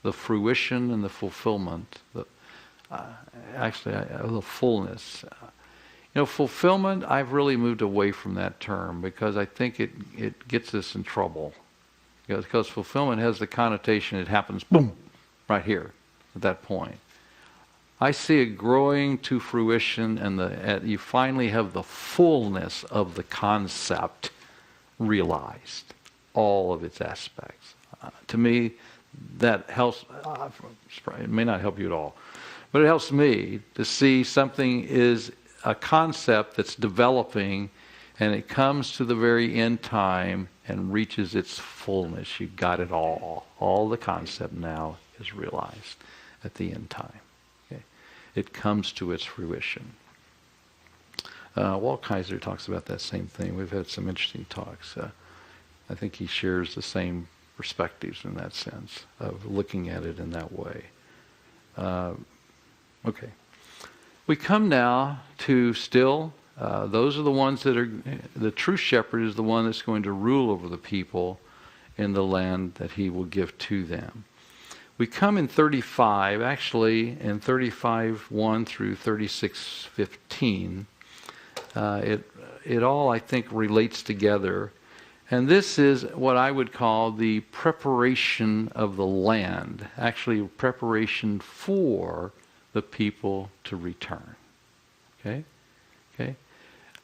the fruition and the fulfillment, the fullness. Fulfillment, I've really moved away from that term because I think it gets us in trouble. Because fulfillment has the connotation it happens, boom, right here at that point. I see it growing to fruition, and you finally have the fullness of the concept realized, all of its aspects. To me, that helps. It may not help you at all, but it helps me to see something is a concept that's developing, and it comes to the very end time and reaches its fullness. You've got it all. All the concept now is realized at the end time. It comes to its fruition. Walt Kaiser talks about that same thing. We've had some interesting talks. I think he shares the same perspectives in that sense of looking at it in that way. Okay. We come now to still, those are the ones that are, the true shepherd is the one that's going to rule over the people in the land that He will give to them. We come in 35, actually in 35:1 through 36:15. It all, I think, relates together. And this is what I would call the preparation of the land. Actually, preparation for the people to return. Okay?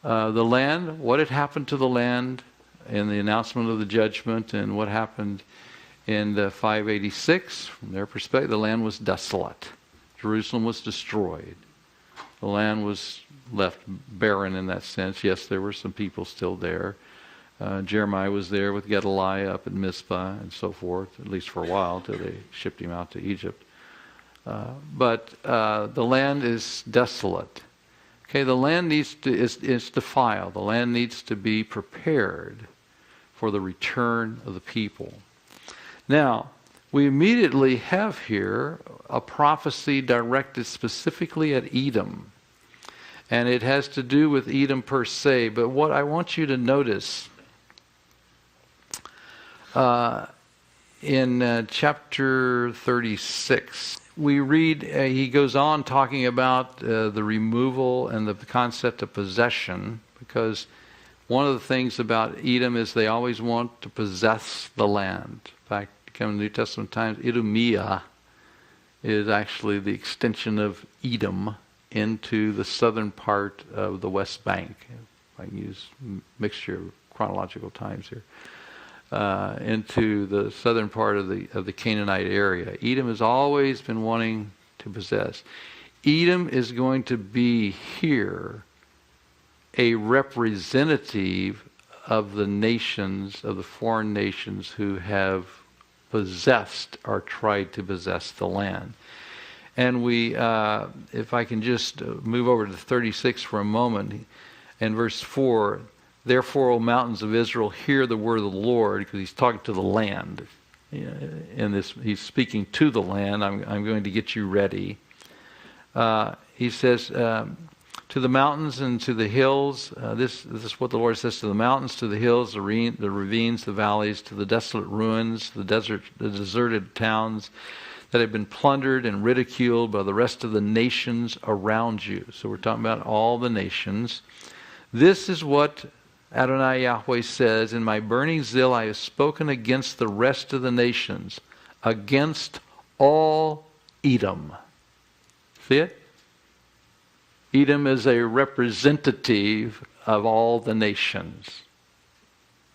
The land, what had happened to the land in the announcement of the judgment, and what happened in 586, from their perspective, the land was desolate. Jerusalem was destroyed. The land was left barren in that sense. Yes, there were some people still there. Jeremiah was there with Gedaliah up at Mizpah and so forth, at least for a while, till they shipped him out to Egypt. But the land is desolate. Okay, the land is defiled. The land needs to be prepared for the return of the people. Now, we immediately have here a prophecy directed specifically at Edom. And it has to do with Edom per se. But what I want you to notice in chapter 36, we read, he goes on talking about the removal and the concept of possession, because one of the things about Edom is they always want to possess the land. In fact, come in the New Testament times, Idumea is actually the extension of Edom into the southern part of the West Bank. If I can use mixture of chronological times here. Into the southern part of the Canaanite area. Edom has always been wanting to possess. Edom is going to be here a representative of the nations, of the foreign nations who have possessed or tried to possess the land. And we, if I can just move over to 36 for a moment, in verse 4, therefore, O mountains of Israel, hear the word of the Lord, because he's talking to the land. In this, he's speaking to the land. I'm going to get you ready. He says, to the mountains and to the hills, this is what the Lord says, to the mountains, to the hills, the ravines, the valleys, to the desolate ruins, the deserted towns that have been plundered and ridiculed by the rest of the nations around you. So we're talking about all the nations. This is what Adonai Yahweh says, in my burning zeal I have spoken against the rest of the nations, against all Edom. See it? Edom is a representative of all the nations.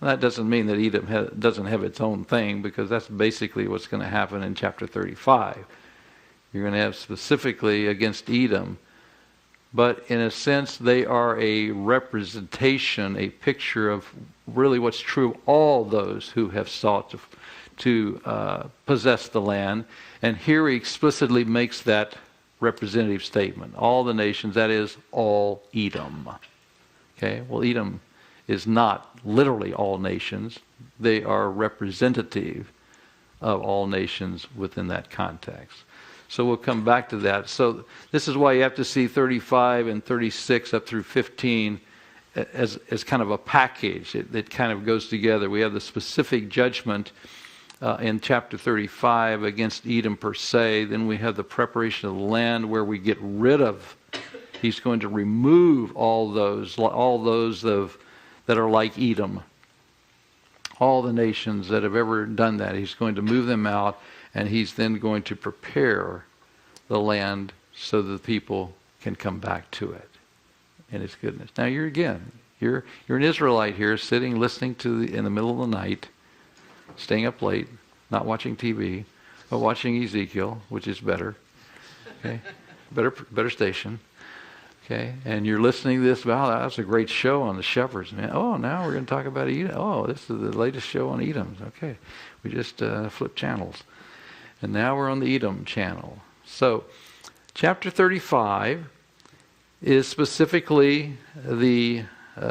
That doesn't mean that Edom doesn't have its own thing, because that's basically what's going to happen in chapter 35. You're going to have specifically against Edom, but in a sense they are a representation, a picture of really what's true of all those who have sought to possess the land. And here he explicitly makes that representative statement. All the nations, that is, all Edom. Okay, well, Edom is not literally all nations. They are representative of all nations within that context. So we'll come back to that. So this is why you have to see 35 and 36 up through 15 as kind of a package. It kind of goes together. We have the specific judgment in chapter 35 against Edom per se. Then we have the preparation of the land where we get rid of. He's going to remove all those that are like Edom. All the nations that have ever done that, he's going to move them out, and he's then going to prepare the land so that the people can come back to it in its goodness. Now you're an Israelite here, sitting, listening in the middle of the night, staying up late, not watching TV, but watching Ezekiel, which is better. Okay, better station. Okay, and you're listening to this. Wow, that's a great show on the shepherds, man. Oh, now we're going to talk about Edom. Oh, this is the latest show on Edom. Okay, we just flipped channels, and now we're on the Edom channel. So, chapter 35 is specifically the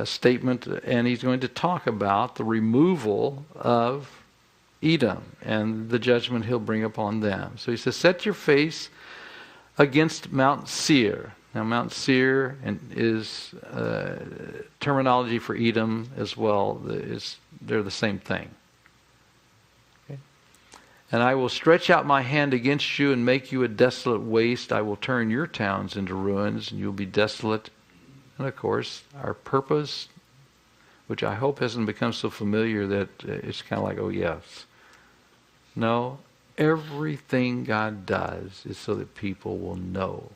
statement, and he's going to talk about the removal of Edom and the judgment he'll bring upon them. So he says, set your face against Mount Seir. Now Mount Seir is terminology for Edom as well. They're the same thing. Okay? And I will stretch out my hand against you and make you a desolate waste. I will turn your towns into ruins and you'll be desolate. And of course, our purpose, which I hope hasn't become so familiar that it's kind of like, oh yes. No, everything God does is so that people will know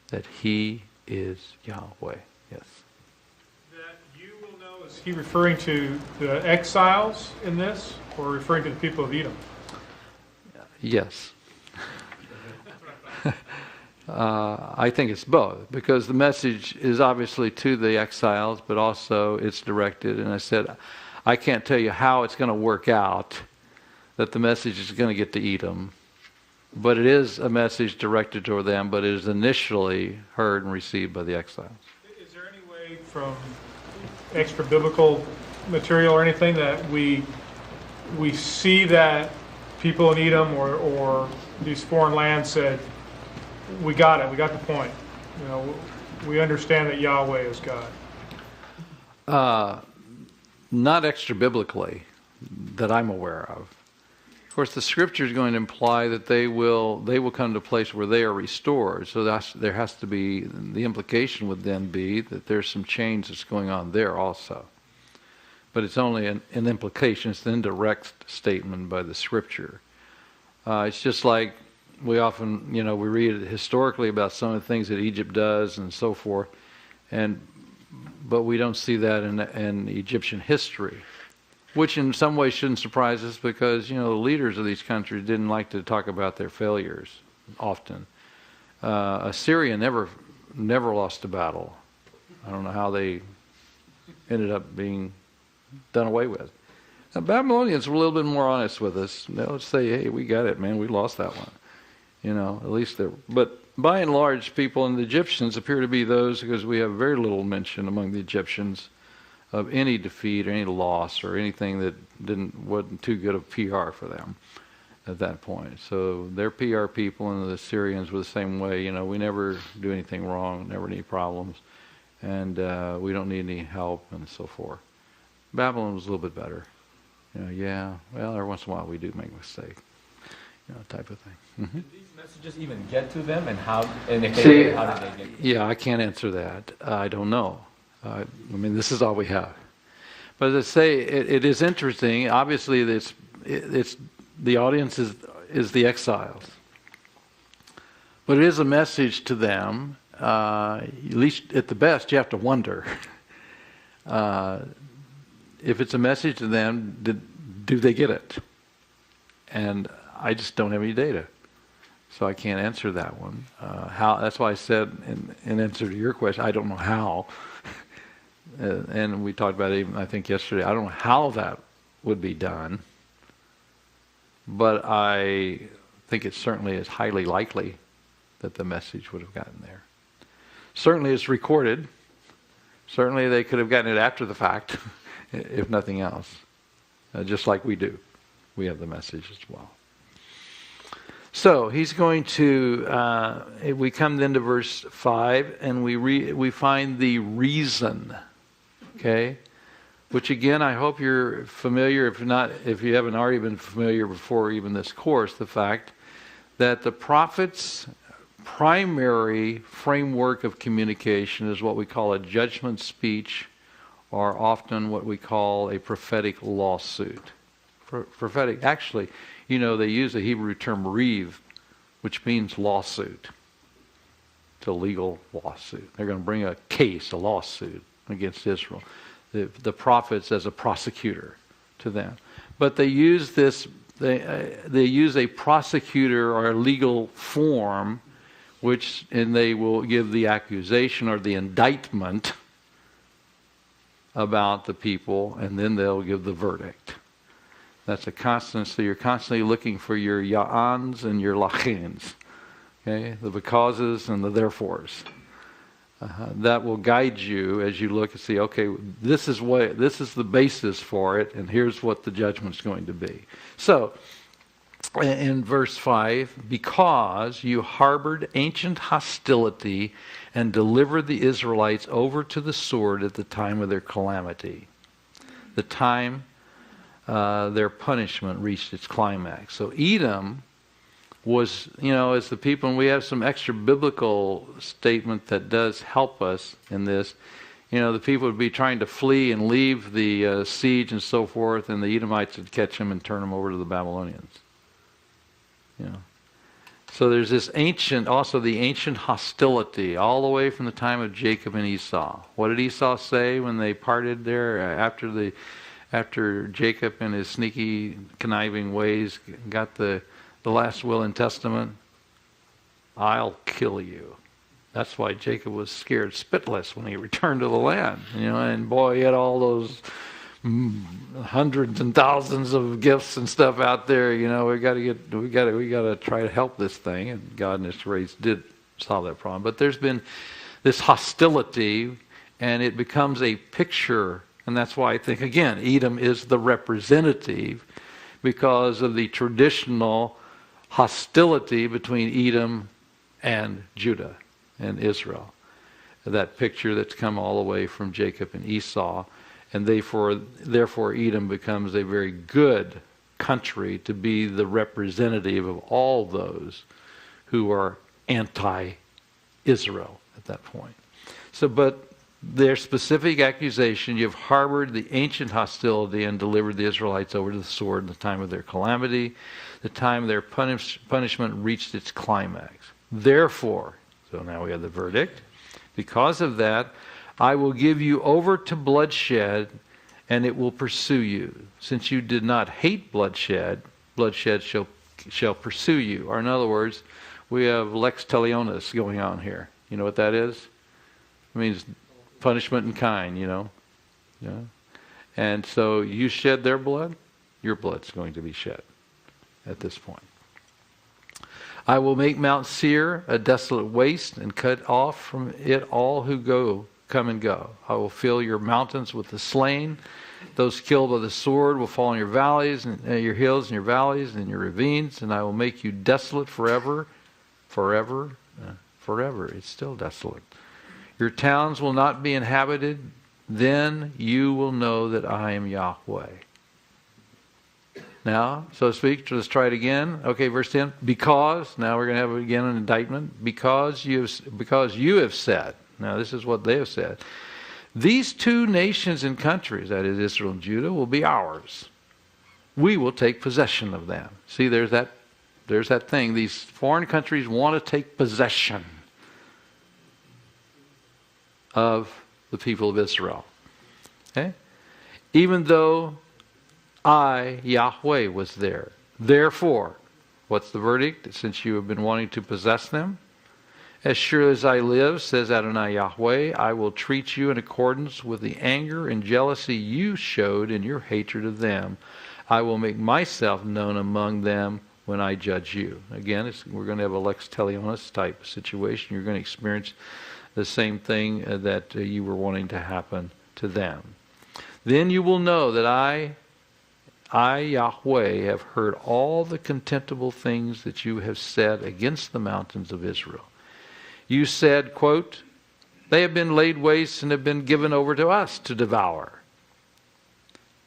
that He is Yahweh. Yes. That you will know, is he referring to the exiles in this, or referring to the people of Edom? Yes. I think it's both, because the message is obviously to the exiles, but also it's directed. And I said, I can't tell you how it's going to work out that the message is going to get to Edom, but it is a message directed toward them, but it is initially heard and received by the exiles. Is there any way from extra biblical material or anything that we see that people in Edom or these foreign lands said, we got it, we got the point. You know, we understand that Yahweh is God. Not extra biblically that I'm aware of. Of course, the Scripture is going to imply that they will come to a place where they are restored. So there has to be, the implication would then be that there's some change that's going on there also. But it's only an implication. It's an indirect statement by the Scripture. It's just like we often, we read historically about some of the things that Egypt does and so forth, but we don't see that in Egyptian history, which in some ways shouldn't surprise us, because the leaders of these countries didn't like to talk about their failures often. Assyria never lost a battle. I don't know how they ended up being done away with. The Babylonians were a little bit more honest with us. They'll say, hey, we got it, man, we lost that one. At least they're... But by and large, people and the Egyptians appear to be those, because we have very little mention among the Egyptians of any defeat or any loss or anything that wasn't too good of PR for them at that point. So they're PR people, and the Assyrians were the same way. We never do anything wrong, never any problems, and we don't need any help and so forth. Babylon was a little bit better. Every once in a while we do make a mistake, type of thing. Mm-hmm. Did these messages even get to them, and how? And if See, how did they get? Yeah, I can't answer that. I don't know. This is all we have. But as I say, it is interesting. Obviously, it's the audience is the exiles. But it is a message to them. At least at the best, you have to wonder. If it's a message to them, do they get it? And I just don't have any data. So I can't answer that one. That's why I said, in answer to your question, I don't know how. And we talked about it even, I think, yesterday. I don't know how that would be done. But I think it certainly is highly likely that the message would have gotten there. Certainly it's recorded. Certainly they could have gotten it after the fact, if nothing else. Just like we do. We have the message as well. So he's going to, we come then to verse 5, and we find the reason, okay? Which again, I hope you're familiar, if you haven't already been familiar before even this course, the fact that the prophet's primary framework of communication is what we call a judgment speech, or often what we call a prophetic lawsuit. Prophetic, actually, they use the Hebrew term reeve, which means lawsuit. It's a legal lawsuit. They're going to bring a case, a lawsuit against Israel. The prophets as a prosecutor to them. But they use this, they use a prosecutor or a legal form, and they will give the accusation or the indictment about the people, and then they'll give the verdict. That's a constant, so you're constantly looking for your ya'ans and your lachins. Okay? The becauses and the therefores. That will guide you as you look and see, okay, this is the basis for it, and here's what the judgment's going to be. So, in verse 5, because you harbored ancient hostility and delivered the Israelites over to the sword at the time of their calamity. The time their punishment reached its climax. So Edom was, as the people, and we have some extra biblical statement that does help us in this. The people would be trying to flee and leave the siege and so forth, and the Edomites would catch them and turn them over to the Babylonians. So there's this ancient hostility all the way from the time of Jacob and Esau. What did Esau say when they parted there after Jacob and his sneaky, conniving ways got the last will and testament? I'll kill you. That's why Jacob was scared spitless when he returned to the land. And boy, he had all those hundreds and thousands of gifts and stuff out there. We got to try to help this thing, and God in His grace did solve that problem. But there's been this hostility, and it becomes a picture, and that's why I think again Edom is the representative, because of the traditional hostility between Edom and Judah and Israel. That picture that's come all the way from Jacob and Esau. And therefore Edom becomes a very good country to be the representative of all those who are anti-Israel at that point. So, but their specific accusation, you've harbored the ancient hostility and delivered the Israelites over to the sword in the time of their calamity, the time their punishment reached its climax. Therefore, so now we have the verdict, because of that, I will give you over to bloodshed, and it will pursue you. Since you did not hate bloodshed, bloodshed shall pursue you. Or in other words, we have lex talionis going on here. You know what that is? It means punishment in kind, Yeah. And so you shed their blood, your blood's going to be shed at this point. I will make Mount Seir a desolate waste and cut off from it all who come and go. I will fill your mountains with the slain. Those killed by the sword will fall in your valleys, and your hills and your valleys and your ravines, and I will make you desolate forever. Forever. Forever. It's still desolate. Your towns will not be inhabited. Then you will know that I am Yahweh. Now, so to speak, let's try it again. Okay, verse 10. Because, now we're going to have again an indictment. Because you have said. Now, this is what they have said. These two nations and countries, that is Israel and Judah, will be ours. We will take possession of them. See, there's that there's that thing. These foreign countries want to take possession of the people of Israel. Okay? Even though I, Yahweh, was there. Therefore, what's the verdict? Since you have been wanting to possess them, as sure as I live, says Adonai Yahweh, I will treat you in accordance with the anger and jealousy you showed in your hatred of them. I will make myself known among them when I judge you. Again, we're going to have a lex talionis type situation. You're going to experience the same thing that you were wanting to happen to them. Then you will know that I, Yahweh, have heard all the contemptible things that you have said against the mountains of Israel. You said, quote, they have been laid waste and have been given over to us to devour.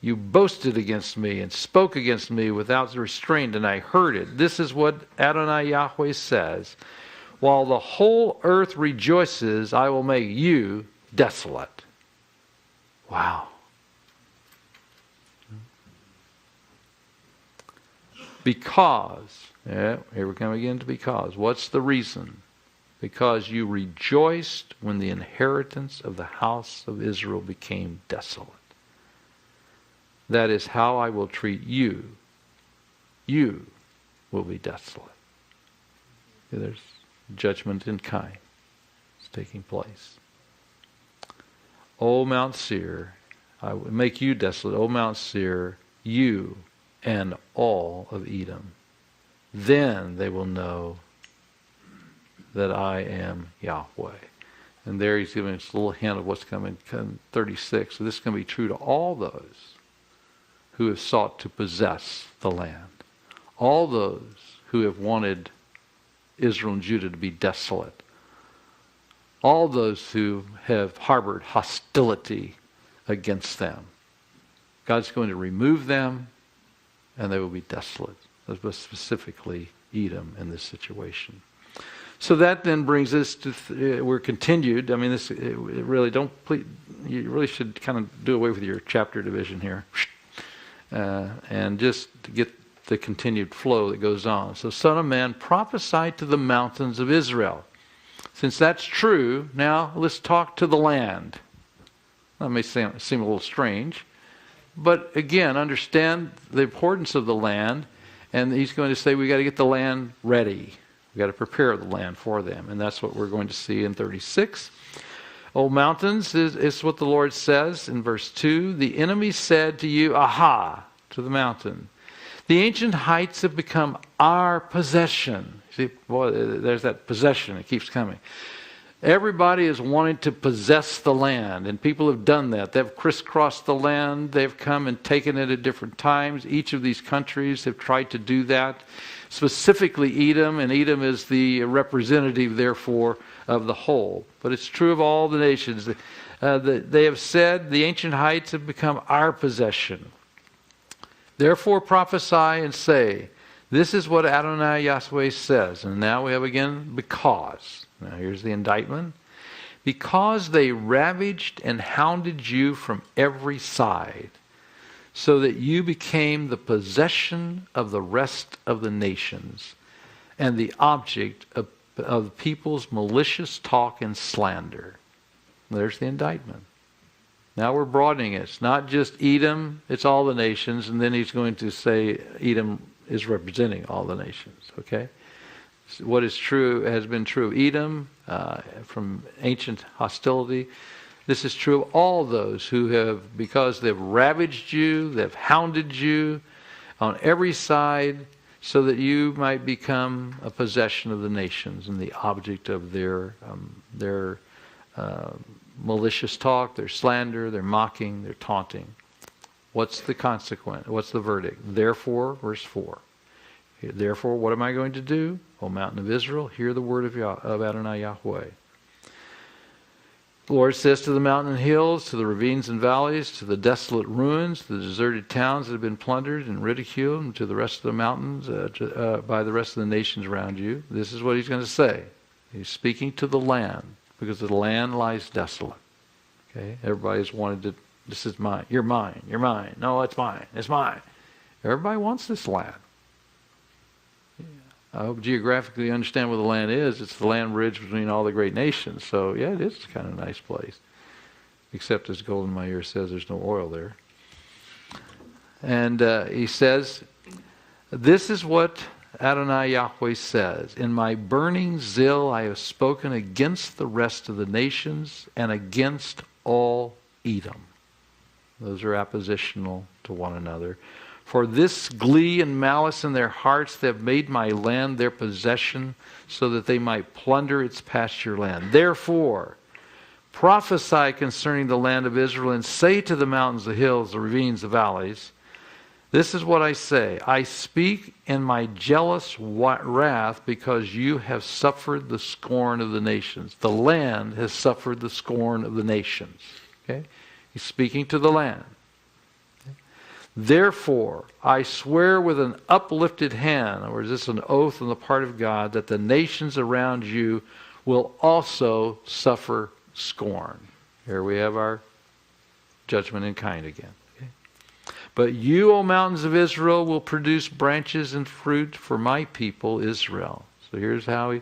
You boasted against me and spoke against me without restraint, and I heard it. This is what Adonai Yahweh says. While the whole earth rejoices, I will make you desolate. Wow. Because, here we come again to because. What's the reason? Because you rejoiced when the inheritance of the house of Israel became desolate. That is how I will treat you. You will be desolate. There's judgment in kind. It's taking place. O Mount Seir, I will make you desolate. O Mount Seir, you and all of Edom. Then they will know that I am Yahweh. And there he's giving us a little hint of what's coming in 36. So this is going to be true to all those who have sought to possess the land. All those who have wanted Israel and Judah to be desolate. All those who have harbored hostility against them. God's going to remove them and they will be desolate. But specifically Edom in this situation. So that then brings us to, we're continued. I mean, this, it really you really should kind of do away with your chapter division here. And just to get the continued flow that goes on. So, Son of Man, prophesy to the mountains of Israel. Since that's true, now let's talk to the land. That may seem a little strange. But again, understand the importance of the land. And he's going to say we got to get the land ready. We've got to prepare the land for them. And that's what we're going to see in 36. O mountains, is what the Lord says in verse 2. The enemy said to you, aha, to the mountain. The ancient heights have become our possession. See, boy, there's that possession. It keeps coming. Everybody is wanting to possess the land. And people have done that. They've crisscrossed the land. They've come and taken it at different times. Each of these countries have tried to do that. Specifically Edom. And Edom is the representative, therefore, of the whole. But it's true of all the nations. They have said, the ancient heights have become our possession. Therefore prophesy and say, this is what Adonai Yahweh says. And now we have again, because. Now here's the indictment. Because they ravaged and hounded you from every side, so that you became the possession of the rest of the nations, and the object of people's malicious talk and slander. There's the indictment. Now we're broadening it. It's not just Edom, it's all the nations. And then he's going to say Edom is representing all the nations. Okay? So what is true has been true of Edom from ancient hostility. This is true of all those who have, because they've ravaged you, they've hounded you on every side, so that you might become a possession of the nations and the object of their malicious talk, their slander, their mocking, their taunting. What's the consequence? What's the verdict? Therefore, verse 4. Therefore, what am I going to do? O mountain of Israel, hear the word of Adonai Yahweh. The Lord says to the mountain and hills, to the ravines and valleys, to the desolate ruins, to the deserted towns that have been plundered and ridiculed, and to the rest of the mountains, by the rest of the nations around you. This is what he's going to say. He's speaking to the land, because the land lies desolate. Okay? Everybody's wanted to, this is mine, you're mine, you're mine. No, it's mine, it's mine. Everybody wants this land. Yeah. I hope geographically you understand where the land is. It's the land bridge between all the great nations. So, yeah, it is kind of a nice place. Except, as Golden My Ear says, there's no oil there. And he says, this is what Adonai Yahweh says, in my burning zeal I have spoken against the rest of the nations and against all Edom. Those are oppositional to one another. For this glee and malice in their hearts, they have made my land their possession, so that they might plunder its pasture land. Therefore, prophesy concerning the land of Israel, and say to the mountains, the hills, the ravines, the valleys, this is what I say. I speak in my jealous wrath, because you have suffered the scorn of the nations. The land has suffered the scorn of the nations. Okay? He's speaking to the land. Therefore, I swear with an uplifted hand, or is this an oath on the part of God, that the nations around you will also suffer scorn. Here we have our judgment in kind again. Okay? But you, O mountains of Israel, will produce branches and fruit for my people Israel. So here's how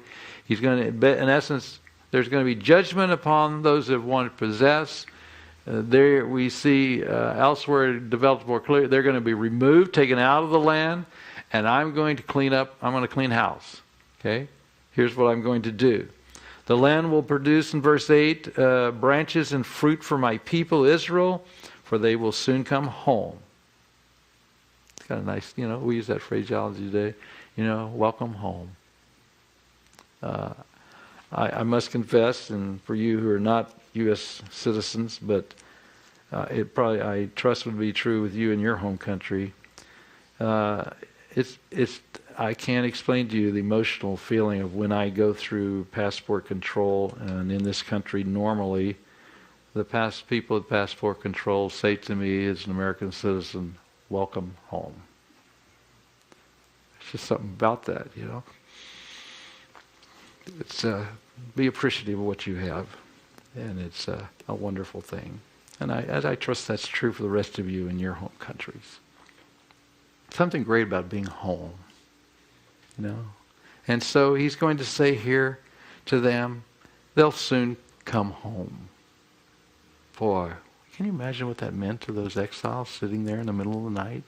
he's going to, in essence, there's going to be judgment upon those that want to possess. There we see elsewhere developed more clearly, they're going to be removed, taken out of the land, and I'm going to clean up, I'm going to clean house. Okay? Here's what I'm going to do. The land will produce, in verse 8, branches and fruit for my people Israel, for they will soon come home. It's kind of nice, we use that phraseology today, welcome home. I must confess, and for you who are not U.S. citizens, but it probably, I trust, would be true with you in your home country. I can't explain to you the emotional feeling of when I go through passport control, and in this country normally, the people at passport control say to me as an American citizen, welcome home. It's just something about that, It's be appreciative of what you have, and it's a wonderful thing. And I trust that's true for the rest of you in your home countries. Something great about being home, And so he's going to say here to them, they'll soon come home. Boy, can you imagine what that meant to those exiles sitting there in the middle of the night?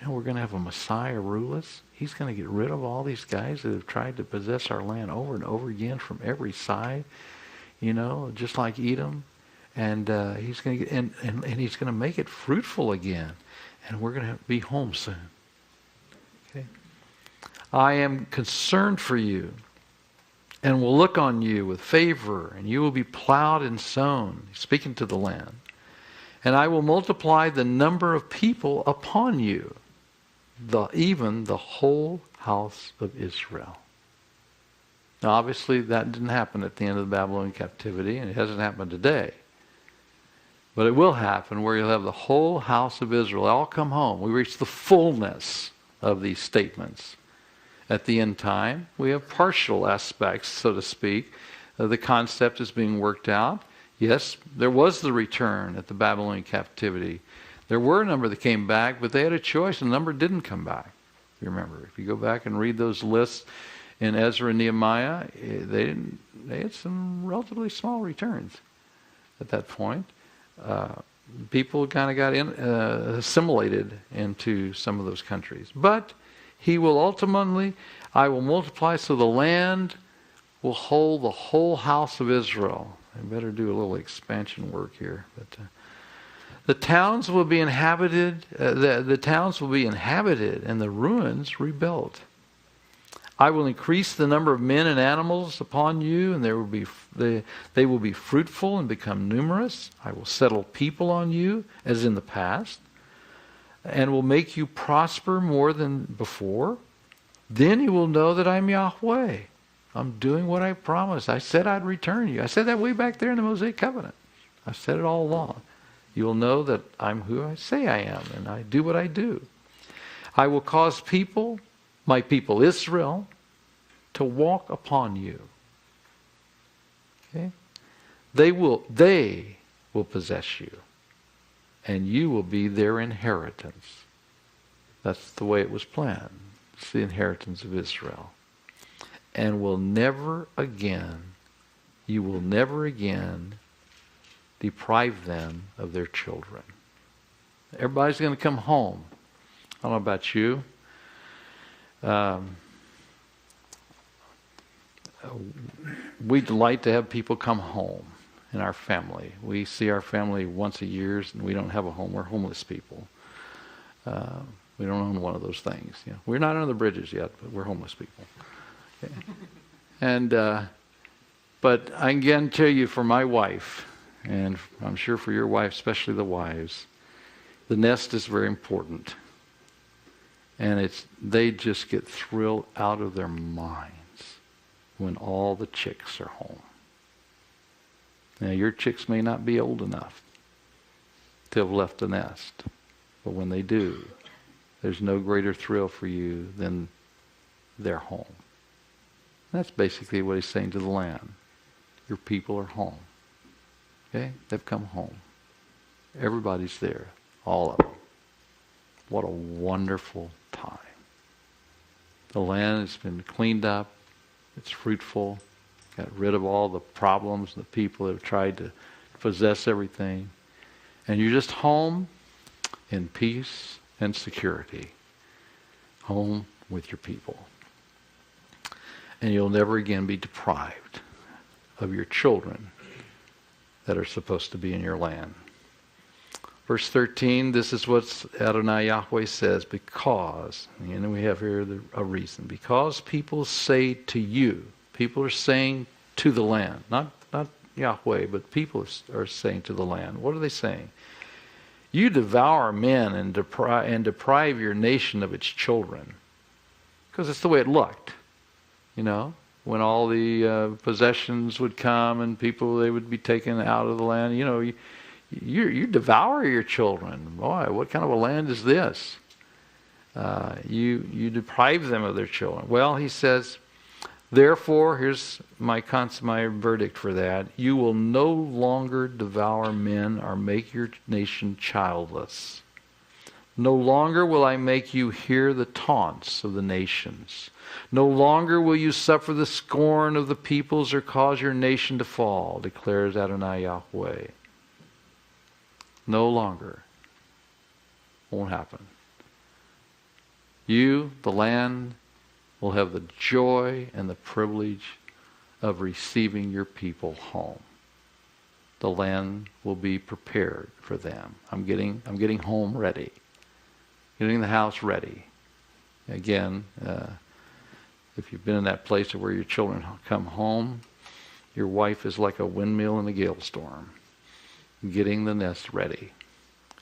We're going to have a Messiah rule us. He's going to get rid of all these guys that have tried to possess our land over and over again from every side, just like Edom. And he's going to get, and he's going to make it fruitful again. And we're going to be home soon. Okay? I am concerned for you, and will look on you with favor, and you will be plowed and sown. Speaking to the land. And I will multiply the number of people upon you, even the whole house of Israel. Now, obviously, that didn't happen at the end of the Babylonian captivity, and it hasn't happened today. But it will happen where you'll have the whole house of Israel all come home. We reach the fullness of these statements. At the end time, we have partial aspects, so to speak. The concept is being worked out. Yes, there was the return at the Babylonian captivity. There were a number that came back, but they had a choice, and a number didn't come back. You remember, if you go back and read those lists in Ezra and Nehemiah, they had some relatively small returns at that point. People kind of got assimilated into some of those countries. But he will ultimately, I will multiply so the land will hold the whole house of Israel. I better do a little expansion work here. But the towns will be inhabited. The towns will be inhabited, and the ruins rebuilt. I will increase the number of men and animals upon you, and they will be fruitful and become numerous. I will settle people on you, as in the past, and will make you prosper more than before. Then you will know that I'm Yahweh. I'm doing what I promised. I said I'd return you. I said that way back there in the Mosaic Covenant. I said it all along. You will know that I'm who I say I am, and I do what I do. I will cause people, my people Israel, to walk upon you. Okay? They will possess you, and you will be their inheritance. That's the way it was planned. It's the inheritance of Israel. And will never again, you will never again deprive them of their children. Everybody's going to come home. I don't know about you. We delight to have people come home in our family. We see our family once a year, and we don't have a home. We're homeless people. We don't own one of those things. You know, we're not under the bridges yet, but we're homeless people. Okay. And but I can guarantee you, for my wife, and I'm sure for your wife, especially the wives, the nest is very important. And they just get thrilled out of their minds when all the chicks are home. Now, your chicks may not be old enough to have left the nest, but when they do, there's no greater thrill for you than they're home. That's basically what he's saying to the land. Your people are home. Okay? They've come home. Everybody's there. All of them. What a wonderful time. The land has been cleaned up. It's fruitful. Got rid of all the problems, the people that have tried to possess everything. And you're just home in peace and security. Home with your people. And you'll never again be deprived of your children that are supposed to be in your land. Verse 13, this is what Adonai Yahweh says, because, and we have here a reason, because people say to you, people are saying to the land, not Yahweh, but people are saying to the land. What are they saying? You devour men and deprive your nation of its children. Because it's the way it looked. You know, when all the possessions would come and people, they would be taken out of the land. You know, you devour your children. Boy, what kind of a land is this? You deprive them of their children. Well, he says, therefore, here's my verdict for that. You will no longer devour men or make your nation childless. No longer will I make you hear the taunts of the nations. No longer will you suffer the scorn of the peoples or cause your nation to fall, declares Adonai Yahweh. No longer. Won't happen. You, the land, will have the joy and the privilege of receiving your people home. The land will be prepared for them. I'm getting home ready. Getting the house ready. Again, if you've been in that place where your children come home, your wife is like a windmill in a gale storm. Getting the nest ready,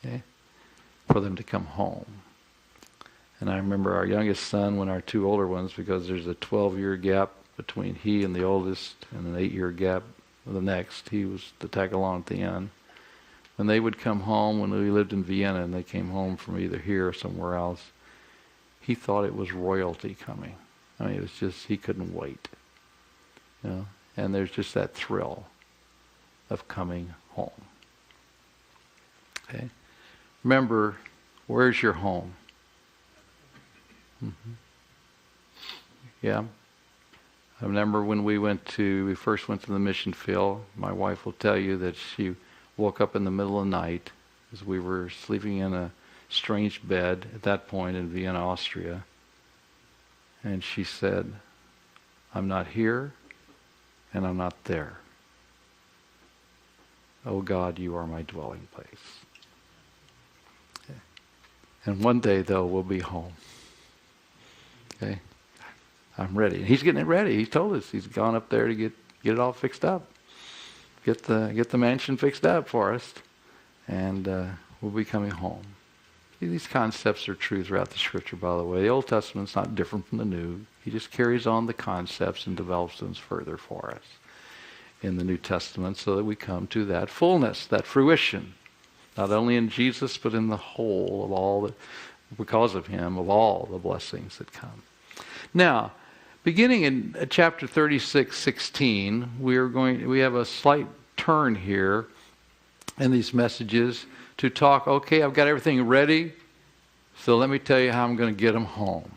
okay, for them to come home. And I remember our youngest son, when our two older ones, because there's a 12-year gap between he and the oldest, and an 8-year gap with the next. He was to tag along at the end. When they would come home, when we lived in Vienna, and they came home from either here or somewhere else, he thought it was royalty coming. I mean, it was just, he couldn't wait. You know? And there's just that thrill of coming home. Okay? Remember, where's your home? Mm-hmm. Yeah. I remember when we first went to the mission field, my wife will tell you that she woke up in the middle of the night as we were sleeping in a strange bed at that point in Vienna, Austria. And she said, I'm not here and I'm not there. Oh God, you are my dwelling place. Okay. And one day, though, we'll be home. Okay? I'm ready. And he's getting it ready. He told us he's gone up there to get it all fixed up. Get the mansion fixed up for us. And we'll be coming home. See, these concepts are true throughout the Scripture, by the way. The Old Testament's not different from the New. He just carries on the concepts and develops them further for us in the New Testament so that we come to that fullness, that fruition, not only in Jesus, but in the whole of all that, because of him, of all the blessings that come. Now, beginning in chapter 36:16, we have a slight turn here in these messages to talk, okay, I've got everything ready, so let me tell you how I'm going to get them home.